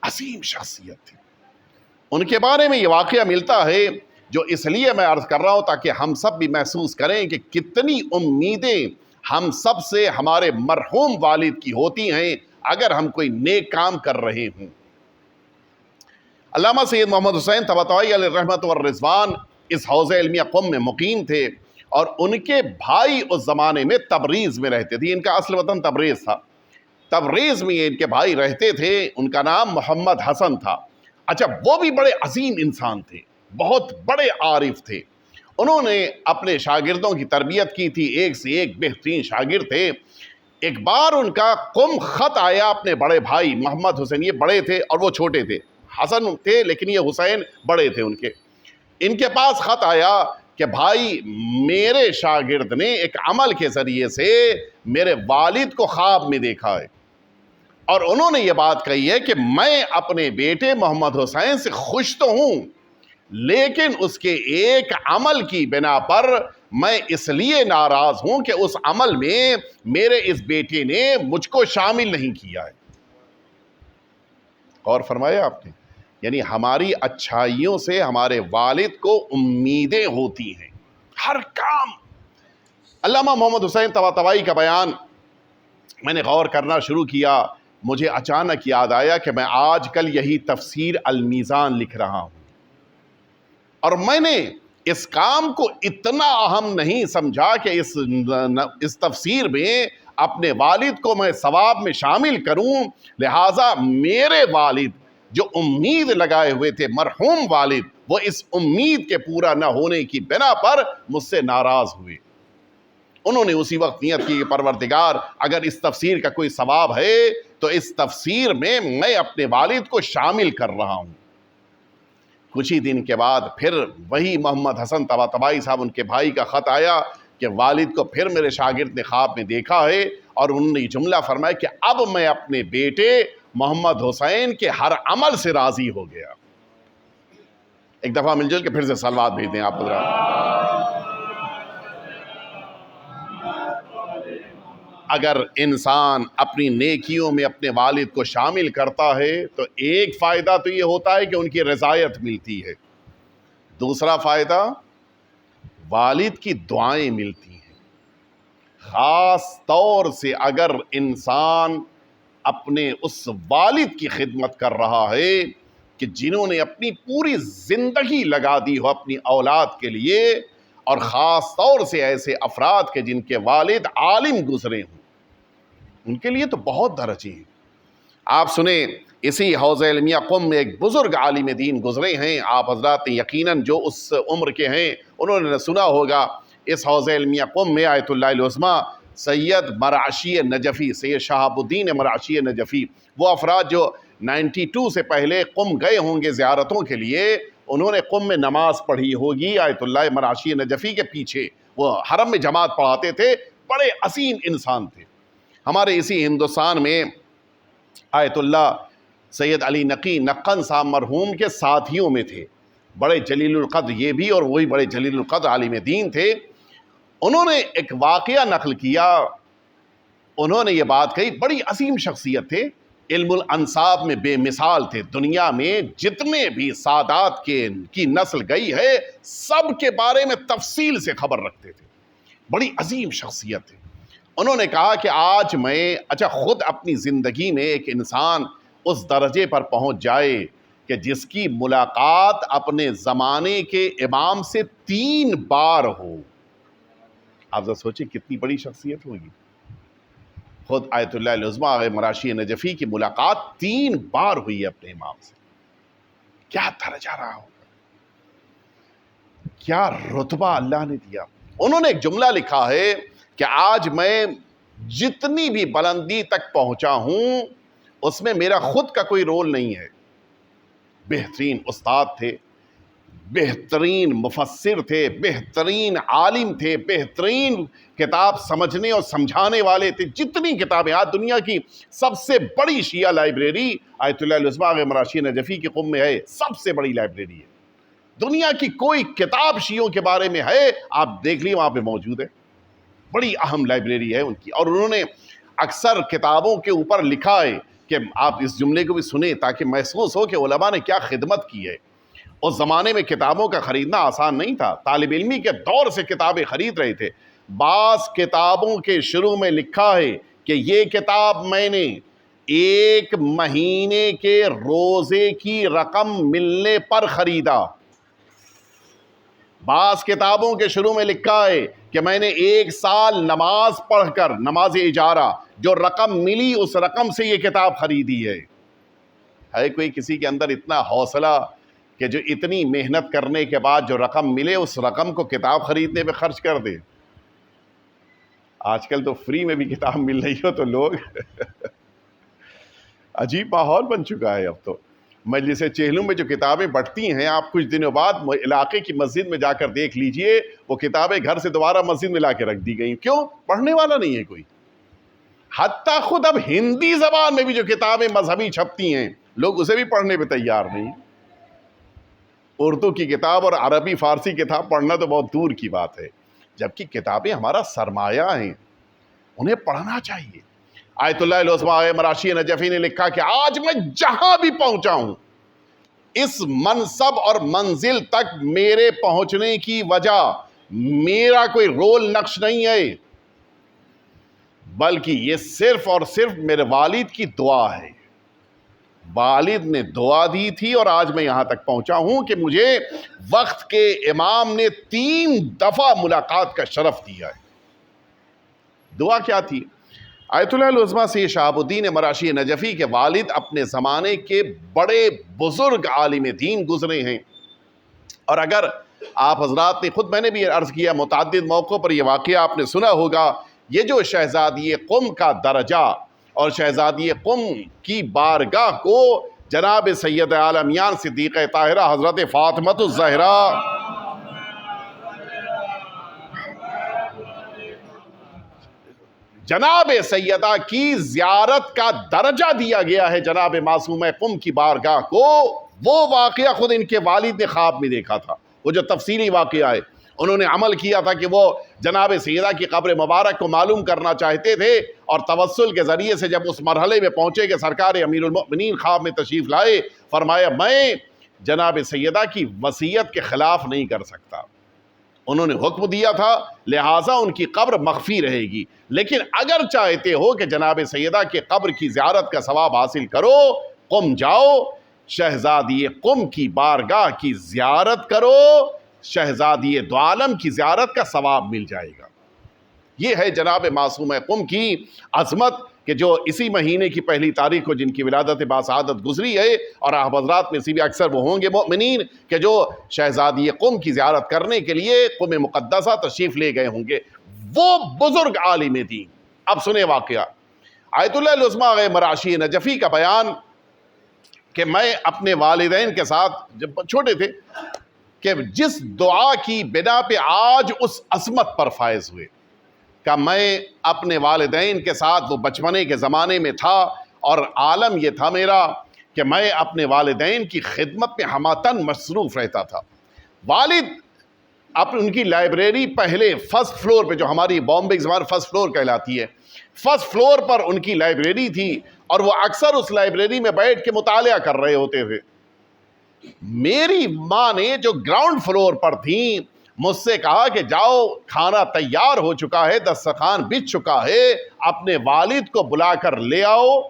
عظیم شخصیت تھی. ان کے بارے میں یہ واقعہ ملتا ہے جو اس لیے میں عرض کر رہا ہوں تاکہ ہم سب بھی محسوس کریں کہ کتنی امیدیں ہم سب سے ہمارے مرحوم والد کی ہوتی ہیں اگر ہم کوئی نیک کام کر رہے ہوں. علامہ سید محمد حسین طباطبائی علیہ رحمت والرضوان اس حوزہ علمیہ قم میں مقیم تھے, اور ان کے بھائی اس زمانے میں تبریز میں رہتے تھے. ان کا اصل وطن تبریز تھا. تبریز میں ان کے بھائی رہتے تھے, ان کا نام محمد حسن تھا. اچھا, وہ بھی بڑے عظیم انسان تھے, بہت بڑے عارف تھے. انہوں نے اپنے شاگردوں کی تربیت کی تھی, ایک سے ایک بہترین شاگرد تھے. ایک بار ان کا قم خط آیا اپنے بڑے بھائی محمد حسین, یہ بڑے تھے اور وہ چھوٹے تھے, حسن تھے لیکن یہ حسین بڑے تھے ان کے پاس خط آیا کہ بھائی میرے شاگرد نے ایک عمل کے ذریعے سے میرے والد کو خواب میں دیکھا ہے, اور انہوں نے یہ بات کہی ہے کہ میں اپنے بیٹے محمد حسین سے خوش تو ہوں, لیکن اس کے ایک عمل کی بنا پر میں اس لیے ناراض ہوں کہ اس عمل میں میرے اس بیٹے نے مجھ کو شامل نہیں کیا ہے. اور فرمایا آپ نے, یعنی ہماری اچھائیوں سے ہمارے والد کو امیدیں ہوتی ہیں ہر کام. علامہ محمد حسین طباطبائی کا بیان میں نے غور کرنا شروع کیا, مجھے اچانک یاد آیا کہ میں آج کل یہی تفسیر المیزان لکھ رہا ہوں, اور میں نے اس کام کو اتنا اہم نہیں سمجھا کہ اس تفسیر میں اپنے والد کو میں ثواب میں شامل کروں, لہٰذا میرے والد جو امید لگائے ہوئے تھے, مرحوم والد, وہ اس امید کے پورا نہ ہونے کی بنا پر مجھ سے ناراض ہوئے. انہوں نے اسی وقت نیت کی کہ پروردگار اگر اس تفسیر کا کوئی ثواب ہے تو اس تفسیر میں اپنے والد کو شامل کر رہا ہوں. کچھ ہی دن کے بعد پھر وہی محمد حسن طباطبائی صاحب, ان کے بھائی کا خط آیا کہ والد کو پھر میرے شاگرد نے خواب میں دیکھا ہے, اور انہوں نے یہ جملہ فرمایا کہ اب میں اپنے بیٹے محمد حسین کے ہر عمل سے راضی ہو گیا. ایک دفعہ مل جل کے پھر سے صلوات بھیج دیں آپ حضرات. اگر انسان اپنی نیکیوں میں اپنے والد کو شامل کرتا ہے تو ایک فائدہ تو یہ ہوتا ہے کہ ان کی رضایت ملتی ہے, دوسرا فائدہ والد کی دعائیں ملتی ہیں. خاص طور سے اگر انسان اپنے اس والد کی خدمت کر رہا ہے کہ جنہوں نے اپنی پوری زندگی لگا دی ہو اپنی اولاد کے لیے, اور خاص طور سے ایسے افراد کے جن کے والد عالم گزرے ہوں, ان کے لیے تو بہت درجے ہیں. آپ سنیں, اسی حوض علمیہ قم میں ایک بزرگ عالم دین گزرے ہیں, آپ حضرات نے یقیناً جو اس عمر کے ہیں انہوں نے سنا ہوگا, اس حوض علمیہ قم میں آیت اللہ العظمیٰ سید مرعشی نجفی, سید شہاب الدین مرعشی نجفی, وہ افراد جو 92 سے پہلے قم گئے ہوں گے زیارتوں کے لیے, انہوں نے قم میں نماز پڑھی ہوگی آیت اللہ مرعشی نجفی کے پیچھے, وہ حرم میں جماعت پڑھاتے تھے, بڑے عظیم انسان تھے. ہمارے اسی ہندوستان میں آیت اللہ سید علی نقی نقن صاحب مرحوم کے ساتھیوں میں تھے, بڑے جلیل القدر یہ بھی, اور وہی بڑے جلیل القدر عالم دین تھے. انہوں نے ایک واقعہ نقل کیا, انہوں نے یہ بات کہی, بڑی عظیم شخصیت تھے, علم الانساب میں بے مثال تھے, دنیا میں جتنے بھی سادات کی نسل گئی ہے سب کے بارے میں تفصیل سے خبر رکھتے تھے, بڑی عظیم شخصیت تھے. انہوں نے کہا کہ آج میں خود اپنی زندگی میں ایک انسان اس درجے پر پہنچ جائے کہ جس کی ملاقات اپنے زمانے کے امام سے 3 بار ہو, آپ ذرا سوچیں کتنی بڑی شخصیت ہوگی. خود آیت اللہ العظمیٰ مرعشی نجفی کی ملاقات 3 بار ہوئی ہے اپنے امام سے. کیا درجہ رہا ہوگا, کیا رتبہ اللہ نے دیا. انہوں نے ایک جملہ لکھا ہے کہ آج میں جتنی بھی بلندی تک پہنچا ہوں اس میں میرا خود کا کوئی رول نہیں ہے. بہترین استاد تھے, بہترین مفسر تھے, بہترین عالم تھے, بہترین کتاب سمجھنے اور سمجھانے والے تھے. جتنی کتابیں آج دنیا کی سب سے بڑی شیعہ لائبریری آیت اللہ العظمیٰ مرعشی نجفی کی قم میں ہے, سب سے بڑی لائبریری ہے. دنیا کی کوئی کتاب شیعوں کے بارے میں ہے آپ دیکھ لیے وہاں پہ موجود ہے, بڑی اہم لائبریری ہے ان کی. اور انہوں نے اکثر کتابوں کے اوپر لکھا ہے کہ آپ اس جملے کو بھی سنیں تاکہ محسوس ہو کہ علماء نے کیا خدمت کی ہے. اس زمانے میں کتابوں کا خریدنا آسان نہیں تھا, طالب علمی کے دور سے کتابیں خرید رہے تھے. بعض کتابوں کے شروع میں لکھا ہے کہ یہ کتاب میں نے 1 مہینے کے روزے کی رقم ملنے پر خریدا. بعض کتابوں کے شروع میں لکھا ہے کہ میں نے 1 سال نماز پڑھ کر, نماز اجارہ, جو رقم ملی اس رقم سے یہ کتاب خریدی ہے. کوئی کسی کے اندر اتنا حوصلہ کہ جو اتنی محنت کرنے کے بعد جو رقم ملے اس رقم کو کتاب خریدنے پہ خرچ کر دے. آج کل تو فری میں بھی کتاب مل رہی ہو تو لوگ عجیب ماحول بن چکا ہے. اب تو مجلس چہلم میں جو کتابیں بٹتی ہیں آپ کچھ دنوں بعد علاقے کی مسجد میں جا کر دیکھ لیجئے وہ کتابیں گھر سے دوبارہ مسجد میں لا کے رکھ دی گئی. کیوں؟ پڑھنے والا نہیں ہے کوئی. حتیٰ خود اب ہندی زبان میں بھی جو کتابیں مذہبی چھپتی ہیں لوگ اسے بھی پڑھنے پہ تیار نہیں. اردو کی کتاب اور عربی فارسی کتاب پڑھنا تو بہت دور کی بات ہے، جبکہ کتابیں ہمارا سرمایہ ہیں، انہیں پڑھنا چاہیے. آیت اللہ العظمیٰ مراشی نجفی نے لکھا کہ آج میں جہاں بھی پہنچا ہوں اس منصب اور منزل تک میرے پہنچنے کی وجہ میرا کوئی رول نقش نہیں ہے، بلکہ یہ صرف اور صرف میرے والد کی دعا ہے. والد نے دعا دی تھی اور آج میں یہاں تک پہنچا ہوں کہ مجھے وقت کے امام نے 3 دفعہ ملاقات کا شرف دیا ہے. دعا کیا تھی؟ آیت اللہ العظمیٰ سے شہاب الدین مراشی نجفی کے والد اپنے زمانے کے بڑے بزرگ عالم دین گزرے ہیں، اور اگر آپ حضرات نے خود، میں نے بھی عرض کیا متعدد موقعوں پر، یہ واقعہ آپ نے سنا ہوگا، یہ جو شہزادی قم کا درجہ اور شہزادی قم کی بارگاہ کو جناب سید عالمیان صدیقہ طاہرہ حضرت فاطمۃ الزہرا جناب سیدہ کی زیارت کا درجہ دیا گیا ہے جناب معصومہ قم کی بارگاہ کو، وہ واقعہ خود ان کے والد نے خواب میں دیکھا تھا. وہ جو تفصیلی واقعہ ہے انہوں نے عمل کیا تھا کہ وہ جناب سیدہ کی قبر مبارک کو معلوم کرنا چاہتے تھے، اور توسل کے ذریعے سے جب اس مرحلے میں پہنچے کہ سرکار امیر المؤمنین خواب میں تشریف لائے، فرمایا میں جناب سیدہ کی وصیت کے خلاف نہیں کر سکتا. انہوں نے حکم دیا تھا لہٰذا ان کی قبر مخفی رہے گی، لیکن اگر چاہتے ہو کہ جناب سیدہ کے قبر کی زیارت کا ثواب حاصل کرو، قم جاؤ، شہزادی قم کی بارگاہ کی زیارت کرو، شہزادی دو عالم کی زیارت کا ثواب مل جائے گا. یہ ہے جناب معصومہ قم کی عظمت کہ جو اسی مہینے کی 1 تاریخ کو جن کی ولادت باسعادت گزری ہے، اور آپ حضرات میں سے بھی اکثر وہ ہوں گے مومنین کہ جو شہزادی قم کی زیارت کرنے کے لیے قم مقدسہ تشریف لے گئے ہوں گے، وہ بزرگ عالم دین. اب سنیں واقعہ آیت اللہ العظمیٰ مراشی نجفی کا بیان کہ میں اپنے والدین کے ساتھ جب چھوٹے تھے کہ جس دعا کی بنا پہ آج اس عظمت پر فائز ہوئے، کہ میں اپنے والدین کے ساتھ وہ بچپنے کے زمانے میں تھا، اور عالم یہ تھا میرا کہ میں اپنے والدین کی خدمت میں ہماتن مصروف رہتا تھا. والد ان کی لائبریری پہلے فرسٹ فلور پہ، جو ہماری بامبے کی زبان فرسٹ فلور کہلاتی ہے، فرسٹ فلور پر ان کی لائبریری تھی، اور وہ اکثر اس لائبریری میں بیٹھ کے مطالعہ کر رہے ہوتے تھے. میری ماں نے جو گراؤنڈ فلور پر تھیں مجھ سے کہا کہ جاؤ کھانا تیار ہو چکا ہے، دسترخوان بچھ چکا ہے، اپنے والد کو بلا کر لے آؤ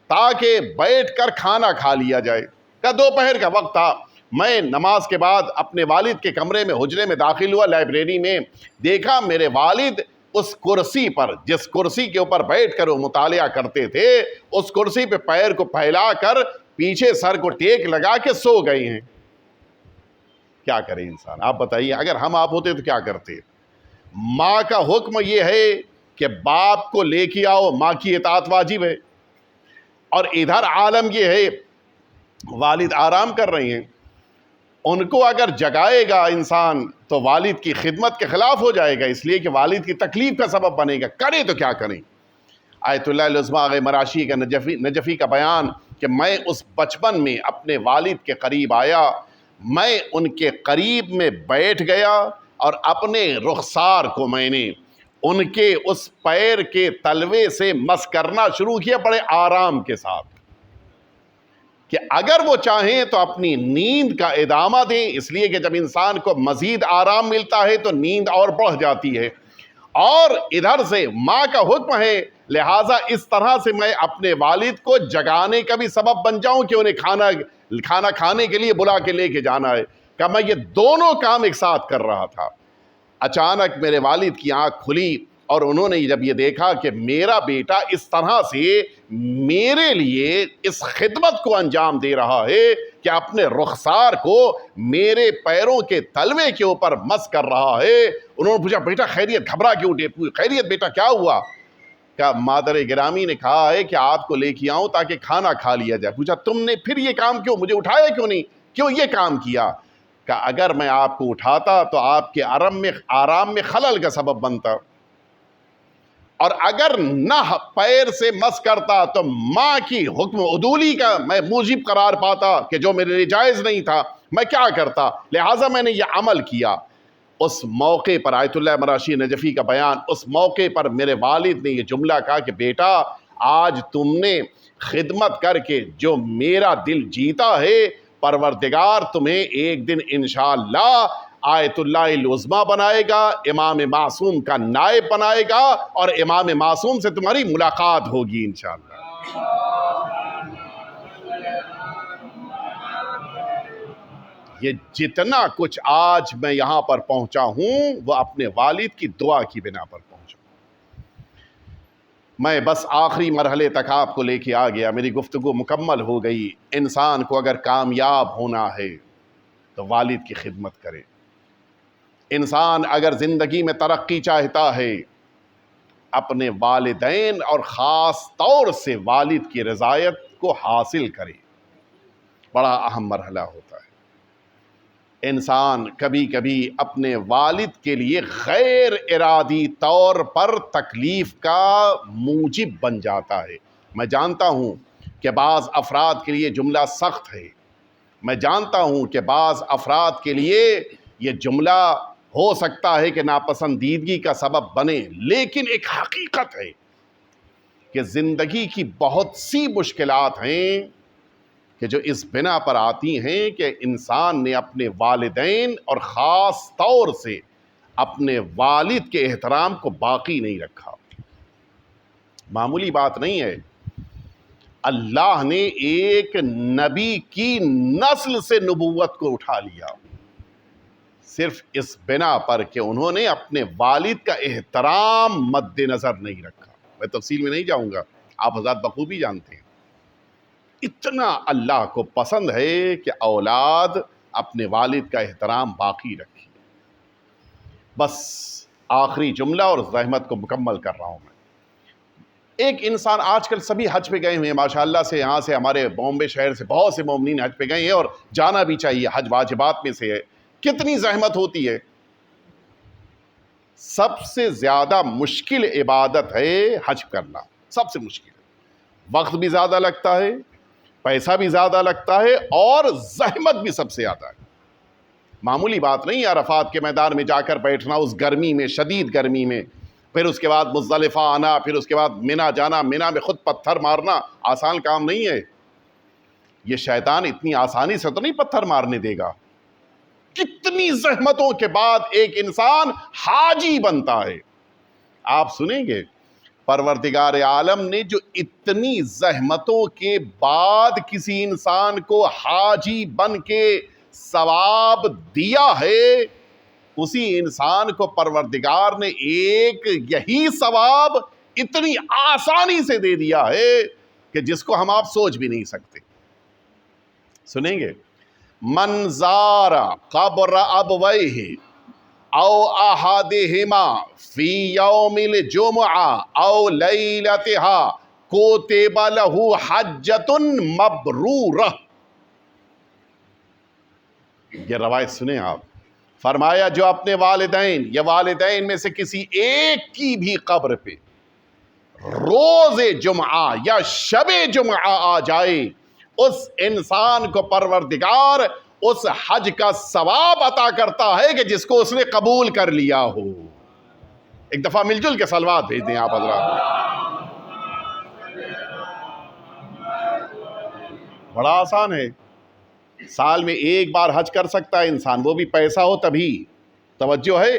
تاکہ بیٹھ کر کھانا کھا لیا جائے. کہ دوپہر کا وقت تھا، میں نماز کے بعد اپنے والد کے کمرے میں حجرے میں داخل ہوا، لائبریری میں دیکھا میرے والد اس کرسی پر، جس کرسی کے اوپر بیٹھ کر وہ مطالعہ کرتے تھے، اس کرسی پہ پیر کو پھیلا کر پیچھے سر کو ٹیک لگا کے سو گئے ہیں. کیا کرے انسان؟ آپ بتائیے اگر ہم آپ ہوتے تو کیا کرتے؟ ماں کا حکم یہ ہے کہ باپ کو لے کے آؤ، ماں کی اطاعت واجب ہے، اور ادھر عالم یہ ہے والد آرام کر رہے ہیں، ان کو اگر جگائے گا انسان تو والد کی خدمت کے خلاف ہو جائے گا، اس لیے کہ والد کی تکلیف کا سبب بنے گا. کرے تو کیا کریں؟ آیت اللہ العظمیٰ مراشی کا نجفی کا بیان کہ میں اس بچپن میں اپنے والد کے قریب آیا، میں ان کے قریب میں بیٹھ گیا، اور اپنے رخسار کو میں نے ان کے اس پیر کے تلوے سے مس کرنا شروع کیا بڑے آرام کے ساتھ، کہ اگر وہ چاہیں تو اپنی نیند کا ادامہ دیں، اس لیے کہ جب انسان کو مزید آرام ملتا ہے تو نیند اور بڑھ جاتی ہے، اور ادھر سے ماں کا حکم ہے لہٰذا اس طرح سے میں اپنے والد کو جگانے کا بھی سبب بن جاؤں کہ انہیں کھانا کھانے کے لیے بلا کے لے کے جانا ہے، کہ میں یہ دونوں کام ایک ساتھ کر رہا تھا. اچانک میرے والد کی آنکھ کھلی اور انہوں نے جب یہ دیکھا کہ میرا بیٹا اس طرح سے میرے لیے اس خدمت کو انجام دے رہا ہے کہ اپنے رخسار کو میرے پیروں کے تلوے کے اوپر مس کر رہا ہے، انہوں نے پوچھا بیٹا خیریت، گھبرا کیوں اٹھے، خیریت بیٹا کیا ہوا؟ کہ مادر گرامی نے کہا ہے کہ آپ کو لے کے آؤں تاکہ کھانا کھا لیا جائے۔ پوچھا تم نے پھر یہ کام کیوں، مجھے اٹھایا کیوں نہیں، کیوں یہ کام کیا؟ کہ اگر میں آپ کو اٹھاتا تو آپ کے آرام میں خلل کا سبب بنتا، اور اگر نہ پیر سے مس کرتا تو ماں کی حکم عدولی کا میں موجب قرار پاتا کہ جو میرے لیے جائز نہیں تھا، میں کیا کرتا؟ لہٰذا میں نے یہ عمل کیا۔ اس موقع پر آیت اللہ مراشی نجفی کا بیان، اس موقع پر میرے والد نے یہ جملہ کہا کہ بیٹا آج تم نے خدمت کر کے جو میرا دل جیتا ہے، پروردگار تمہیں ایک دن انشاءاللہ آیت اللہ العظمیٰ بنائے گا، امام معصوم کا نائب بنائے گا، اور امام معصوم سے تمہاری ملاقات ہوگی انشاءاللہ۔ یہ جتنا کچھ آج میں یہاں پر پہنچا ہوں وہ اپنے والد کی دعا کی بنا پر پہنچا۔ میں بس آخری مرحلے تک آپ کو لے کے آ گیا، میری گفتگو مکمل ہو گئی۔ انسان کو اگر کامیاب ہونا ہے تو والد کی خدمت کرے، انسان اگر زندگی میں ترقی چاہتا ہے اپنے والدین اور خاص طور سے والد کی رضایت کو حاصل کرے، بڑا اہم مرحلہ ہوتا ہے۔ انسان کبھی کبھی اپنے والد کے لیے غیر ارادی طور پر تکلیف کا موجب بن جاتا ہے۔ میں جانتا ہوں کہ بعض افراد کے لیے جملہ سخت ہے، میں جانتا ہوں کہ بعض افراد کے لیے یہ جملہ ہو سکتا ہے کہ ناپسندیدگی کا سبب بنے، لیکن ایک حقیقت ہے کہ زندگی کی بہت سی مشکلات ہیں کہ جو اس بنا پر آتی ہیں کہ انسان نے اپنے والدین اور خاص طور سے اپنے والد کے احترام کو باقی نہیں رکھا۔ معمولی بات نہیں ہے، اللہ نے ایک نبی کی نسل سے نبوت کو اٹھا لیا صرف اس بنا پر کہ انہوں نے اپنے والد کا احترام مد نظر نہیں رکھا۔ میں تفصیل میں نہیں جاؤں گا، آپ حضرات بخوبی جانتے ہیں۔ اتنا اللہ کو پسند ہے کہ اولاد اپنے والد کا احترام باقی رکھی۔ بس آخری جملہ اور زحمت کو مکمل کر رہا ہوں میں۔ ایک انسان، آج کل سبھی حج پہ گئے ہوئے ہیں ماشاءاللہ سے، یہاں سے ہمارے بامبے شہر سے بہت سے مومنین حج پہ گئے ہیں، اور جانا بھی چاہیے، حج واجبات میں سے ہے۔ کتنی زحمت ہوتی ہے، سب سے زیادہ مشکل عبادت ہے حج کرنا، سب سے مشکل ہے، وقت بھی زیادہ لگتا ہے، پیسہ بھی زیادہ لگتا ہے، اور زحمت بھی سب سے زیادہ ہے۔ معمولی بات نہیں، عرفات کے میدان میں جا کر بیٹھنا اس گرمی میں، شدید گرمی میں، پھر اس کے بعد مزدلفہ آنا، پھر اس کے بعد مینا جانا، مینا میں خود پتھر مارنا آسان کام نہیں ہے۔ یہ شیطان اتنی آسانی سے تو نہیں پتھر مارنے دے گا، کتنی زحمتوں کے بعد ایک انسان حاجی بنتا ہے۔ آپ سنیں گے پروردگار عالم نے جو اتنی زحمتوں کے بعد کسی انسان کو حاجی بن کے ثواب دیا ہے، اسی انسان کو پروردگار نے ایک یہی ثواب اتنی آسانی سے دے دیا ہے کہ جس کو ہم آپ سوچ بھی نہیں سکتے۔ سنیں گے، من زار قبر ابویہ او احدہما فی یوم الجمعہ او لیلتہا کتب لہ حجۃ مبرورہ۔ یہ روایت سنیں آپ، فرمایا جو اپنے والدین یا والدین میں سے کسی ایک کی بھی قبر پہ روز جمعہ یا شب جمعہ آ جائے، اس انسان کو پروردگار اس حج کا ثواب عطا کرتا ہے کہ جس کو اس نے قبول کر لیا ہو۔ ایک دفعہ مل جل کے صلوات بھیج دیں آپ حضرات۔ بڑا آسان ہے، سال میں ایک بار حج کر سکتا ہے انسان، وہ بھی پیسہ ہو تبھی۔ توجہ ہے،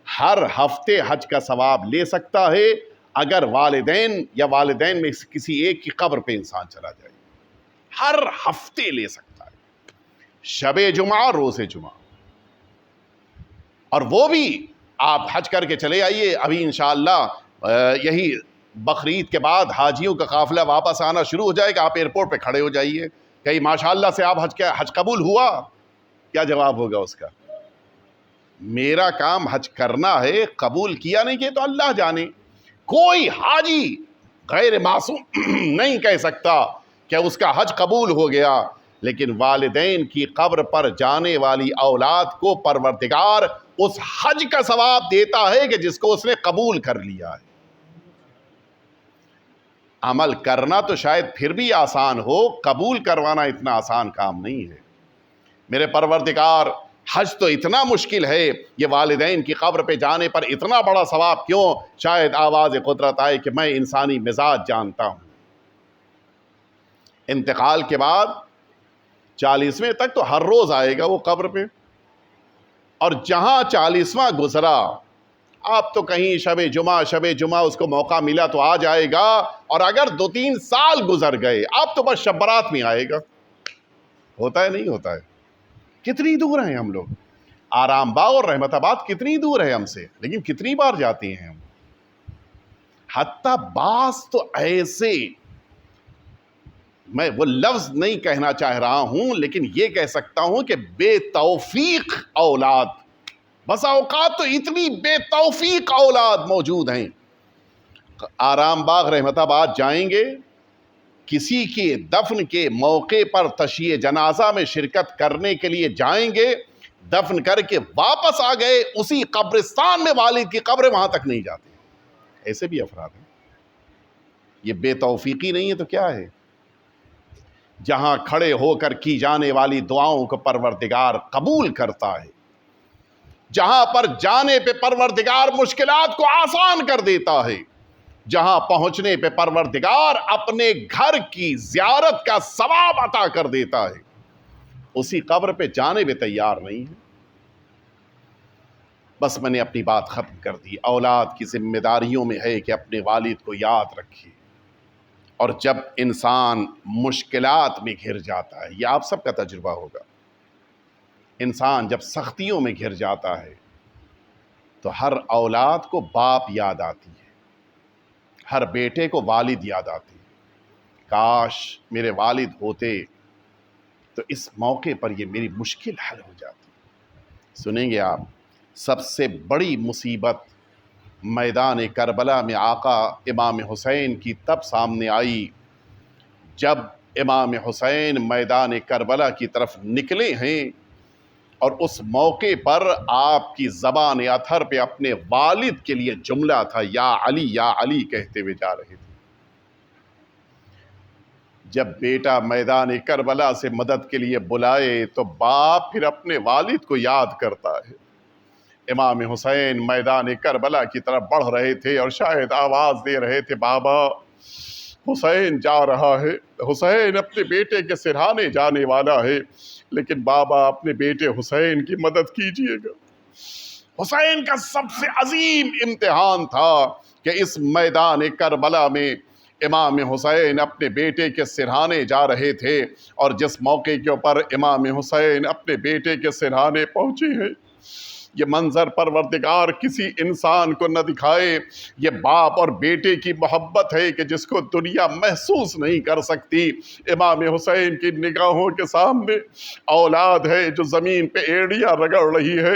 ہر ہفتے حج کا ثواب لے سکتا ہے اگر والدین یا والدین میں کسی ایک کی قبر پہ انسان چلا جائے، ہر ہفتے لے سکتا ہے، شب جمعہ، روز جمعہ، اور وہ بھی آپ حج کر کے چلے آئیے. ابھی انشاءاللہ یہی بقرعید کے بعد حاجیوں کا قافلہ واپس آنا شروع ہو جائے گا. آپ ایئرپورٹ پہ کھڑے ہو جائیے, کہیں ماشاءاللہ سے آپ حج قبول ہوا؟ کیا جواب ہوگا اس کا؟ میرا کام حج کرنا ہے, قبول کیا نہیں کہ تو اللہ جانے. کوئی حاجی غیر معصوم نہیں کہہ سکتا کہ اس کا حج قبول ہو گیا, لیکن والدین کی قبر پر جانے والی اولاد کو پروردگار اس حج کا ثواب دیتا ہے کہ جس کو اس نے قبول کر لیا ہے. عمل کرنا تو شاید پھر بھی آسان ہو, قبول کروانا اتنا آسان کام نہیں ہے. میرے پروردگار, حج تو اتنا مشکل ہے, یہ والدین کی قبر پہ جانے پر اتنا بڑا ثواب کیوں؟ شاید آواز قدرت آئے کہ میں انسانی مزاج جانتا ہوں. انتقال کے بعد 40ویں تک تو ہر روز آئے گا وہ قبر پہ, اور جہاں 40واں گزرا آپ تو کہیں شب جمعہ اس کو موقع ملا تو آ جائے گا, اور اگر 2-3 سال گزر گئے آپ تو بس شب برات میں آئے گا. ہوتا ہے نہیں ہوتا ہے؟ کتنی دور ہیں ہم لوگ. آرام باغ اور رحمت آباد کتنی دور ہے ہم سے, لیکن کتنی بار جاتے ہیں ہم. حتیٰ بعض تو ایسے, میں وہ لفظ نہیں کہنا چاہ رہا ہوں لیکن یہ کہہ سکتا ہوں کہ بے توفیق اولاد, بسا اوقات تو اتنی بے توفیق اولاد موجود ہیں. آرام باغ رحمت آباد جائیں گے, کسی کے دفن کے موقع پر تشییع جنازہ میں شرکت کرنے کے لیے جائیں گے, دفن کر کے واپس آ گئے, اسی قبرستان میں والد کی قبر, وہاں تک نہیں جاتے. ایسے بھی افراد ہیں. یہ بے توفیقی نہیں ہے تو کیا ہے؟ جہاں کھڑے ہو کر کی جانے والی دعاؤں کو پروردگار قبول کرتا ہے, جہاں پر جانے پہ پروردگار مشکلات کو آسان کر دیتا ہے, جہاں پہنچنے پہ پروردگار اپنے گھر کی زیارت کا ثواب عطا کر دیتا ہے, اسی قبر پہ جانے پہ تیار نہیں ہے. بس میں نے اپنی بات ختم کر دی. اولاد کی ذمہ داریوں میں ہے کہ اپنے والد کو یاد رکھے, اور جب انسان مشکلات میں گھر جاتا ہے, یہ آپ سب کا تجربہ ہوگا, انسان جب سختیوں میں گھر جاتا ہے تو ہر اولاد کو باپ یاد آتی ہے, ہر بیٹے کو والد یاد آتی ہے. کاش میرے والد ہوتے تو اس موقع پر یہ میری مشکل حل ہو جاتی. سنیں گے آپ, سب سے بڑی مصیبت میدان کربلا میں آقا امام حسین کی تب سامنے آئی جب امام حسین میدان کربلا کی طرف نکلے ہیں, اور اس موقع پر آپ کی زبان اطہر پہ اپنے والد کے لیے جملہ تھا, یا علی کہتے ہوئے جا رہے تھے. جب بیٹا میدان کربلا سے مدد کے لیے بلائے تو باپ پھر اپنے والد کو یاد کرتا ہے. امام حسین میدان کربلا کی طرف بڑھ رہے تھے اور شاید آواز دے رہے تھے, بابا حسین جا رہا ہے, حسین اپنے بیٹے کے سرہانے جانے والا ہے, لیکن بابا اپنے بیٹے حسین کی مدد کیجئے گا. حسین کا سب سے عظیم امتحان تھا کہ اس میدان کربلا میں امام حسین اپنے بیٹے کے سرہانے جا رہے تھے, اور جس موقع کے اوپر امام حسین اپنے بیٹے کے سرہانے پہنچے ہیں, یہ منظر پروردگار کسی انسان کو نہ دکھائے. یہ باپ اور بیٹے کی محبت ہے کہ جس کو دنیا محسوس نہیں کر سکتی. امام حسین کی نگاہوں کے سامنے اولاد ہے جو زمین پہ ایڑیاں رگڑ رہی ہے.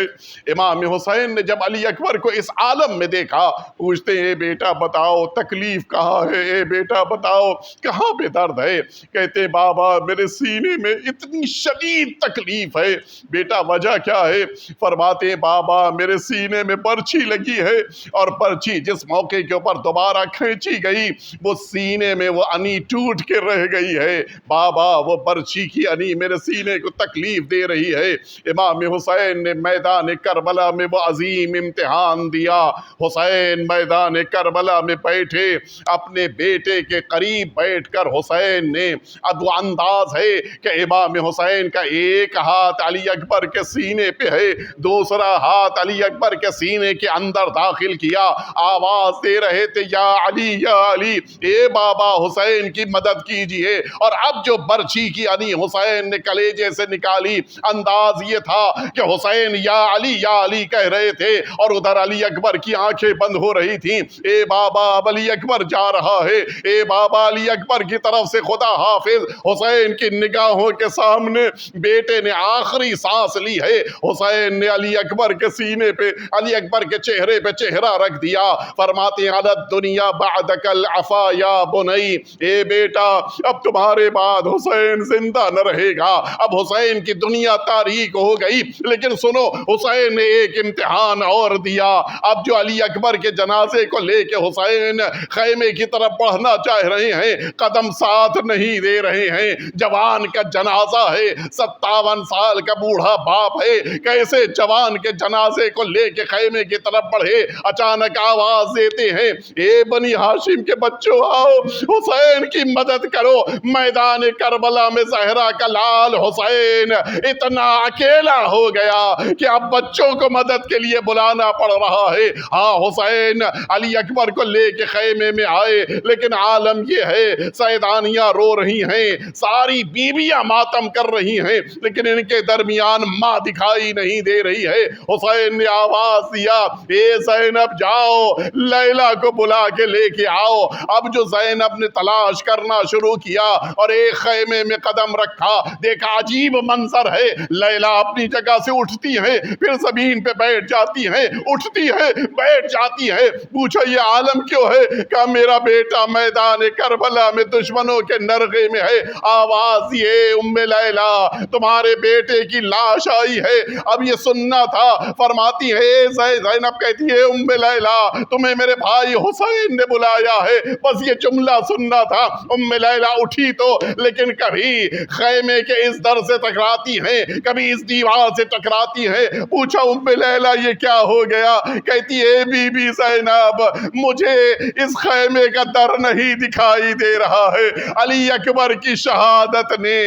امام حسین نے جب علی اکبر کو اس عالم میں دیکھا, پوچھتے اے بیٹا بتاؤ تکلیف کہاں ہے, اے بیٹا بتاؤ کہاں پہ درد ہے. کہتے بابا میرے سینے میں اتنی شدید تکلیف ہے. بیٹا وجہ کیا ہے؟ فرماتے بابا میرے سینے میں برچھی لگی ہے, اور برچھی جس موقع کے اوپر دوبارہ کھینچی گئی وہ سینے میں وہ انی ٹوٹ کے رہ گئی ہے. بابا وہ برچھی کی انی میرے سینے کو تکلیف دے رہی ہے. امام حسین نے میدان کربلا میں وہ عظیم امتحان دیا. حسین میدان کربلا میں بیٹھے, اپنے بیٹے کے قریب بیٹھ کر حسین نے, اب وہ انداز ہے کہ امام حسین کا ایک ہاتھ علی اکبر کے سینے پہ ہے, دوسرا ہاتھ علی اکبر کے سینے کے اندر داخل کیا، آواز دے رہے تھے یا علی یا علی، اے بابا حسین کی مدد کیجئے۔ اور اب جو برچھی کی علی حسین نے کلیجے سے نکالی، انداز یہ تھا کہ حسین یا علی کہہ رہے تھے، اور ادھر علی اکبر کی آنکھیں بند ہو رہی تھیں۔ اے بابا اب علی اکبر جا رہا ہے، اے بابا علی اکبر کی طرف سے خدا حافظ۔ حسین کی نگاہوں کے سامنے بیٹے نے آخری سانس لی ہے، حسین نے علی اکبر کے سینے پہ، علی اکبر کے چہرے پہ چہرہ رکھ دیا، فرماتے ہیں علی الدنیا بعدک العفا یا بنی، اے بیٹا اب تمہارے بعد حسین زندہ نہ رہے گا، اب حسین کی دنیا تاریک ہو گئی۔ لیکن سنو، حسین نے ایک امتحان اور دیا۔ اب جو علی اکبر کے جنازے کو لے کے حسین خیمے کی طرف بڑھنا چاہ رہے ہیں، قدم ساتھ نہیں دے رہے ہیں۔ جوان کا جنازہ ہے، 57 سال کا بوڑھا باپ ہے، کیسے جوان کے جنازے کو لے کے خیمے کی طرف بڑھے؟ اچانک آواز دیتے ہیں، اے بنی ہاشم کے بچوں آؤ، حسین کی مدد کرو۔ میدان کربلا میں زہرا کا لال حسین اتنا اکیلا ہو گیا کہ اب بچوں کو مدد کے لیے بلانا پڑ رہا ہے۔ ہاں حسین علی اکبر کو لے کے خیمے میں آئے، لیکن عالم یہ ہے سیدانیاں رو رہی ہیں، ساری بیویاں ماتم کر رہی ہیں، لیکن ان کے درمیان ماں دکھائی نہیں دے رہی ہے۔ حسین نے آواز دیا، اے زینب جاؤ لیلا کو بلا کے لے کے آؤ۔ اب جو زینب نے تلاش کرنا شروع کیا اور ایک خیمے میں قدم رکھا، دیکھا عجیب منظر ہے، لیلا اپنی جگہ سے اٹھتی ہیں، پھر زمین پہ بیٹھ جاتی ہیں، اٹھتی ہے بیٹھ جاتی ہے۔ پوچھو یہ عالم کیوں ہے؟ کہا میرا بیٹا میدان کربلا میں دشمنوں کے نرغے میں ہے۔ آواز یہ ام لیلا تمہارے بیٹے کی لاش آئی ہے، اب یہ سننا تھا۔ فرماتی ہے زینب کہتی ہے ام لیلا تمہیں میرے بھائی حسین نے بلایا ہے، بس یہ جملہ سننا تھا۔ ام لیلا اٹھی تو، لیکن کبھی خیمے کے اس در سے ٹکراتی ہیں، کبھی اس دیوار سے ٹکراتی ہیں۔ پوچھا ام لیلا یہ کیا ہو گیا؟ کہتی ہے بی بی زینب مجھے اس خیمے کا در نہیں دکھائی دے رہا ہے، علی اکبر کی شہادت نے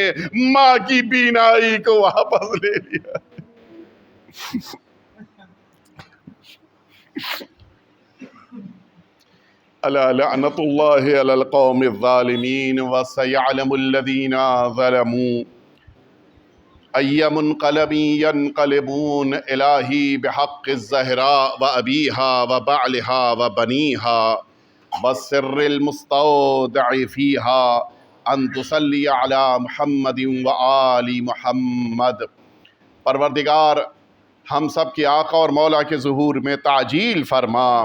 ماں کی بینائی کو واپس لے لیا۔ الا لعنت اللہ علی القوم الظالمین وسیعلم الذین ظلموا ای منقلب ینقلبون الہی بحق الزہراء وابیہا وبعلہا وبنیہا والسر المستودع فیہا ان تصلی علی محمد وآل محمد۔ پروردگار ہم سب کے آقا اور مولا کے ظہور میں تعجیل فرما،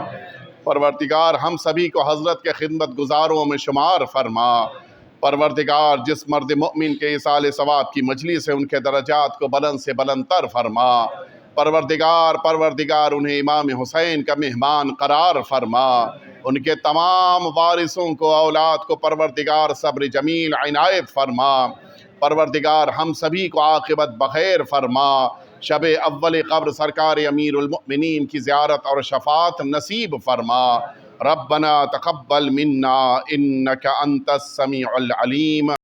پروردگار ہم سبھی کو حضرت کے خدمت گزاروں میں شمار فرما۔ پروردگار جس مرد مؤمن کے ایصال ثواب کی مجلس ہے ان کے درجات کو بلند سے بلند تر فرما۔ پروردگار انہیں امام حسین کا مہمان قرار فرما، ان کے تمام وارثوں کو اولاد کو پروردگار صبر جمیل عنایت فرما۔ پروردگار ہم سبھی کو عاقبت بخیر فرما، شب اول قبر سرکار امیر المؤمنین کی زیارت اور شفاعت نصیب فرما۔ ربنا تقبل منا انک انت السمیع العلیم۔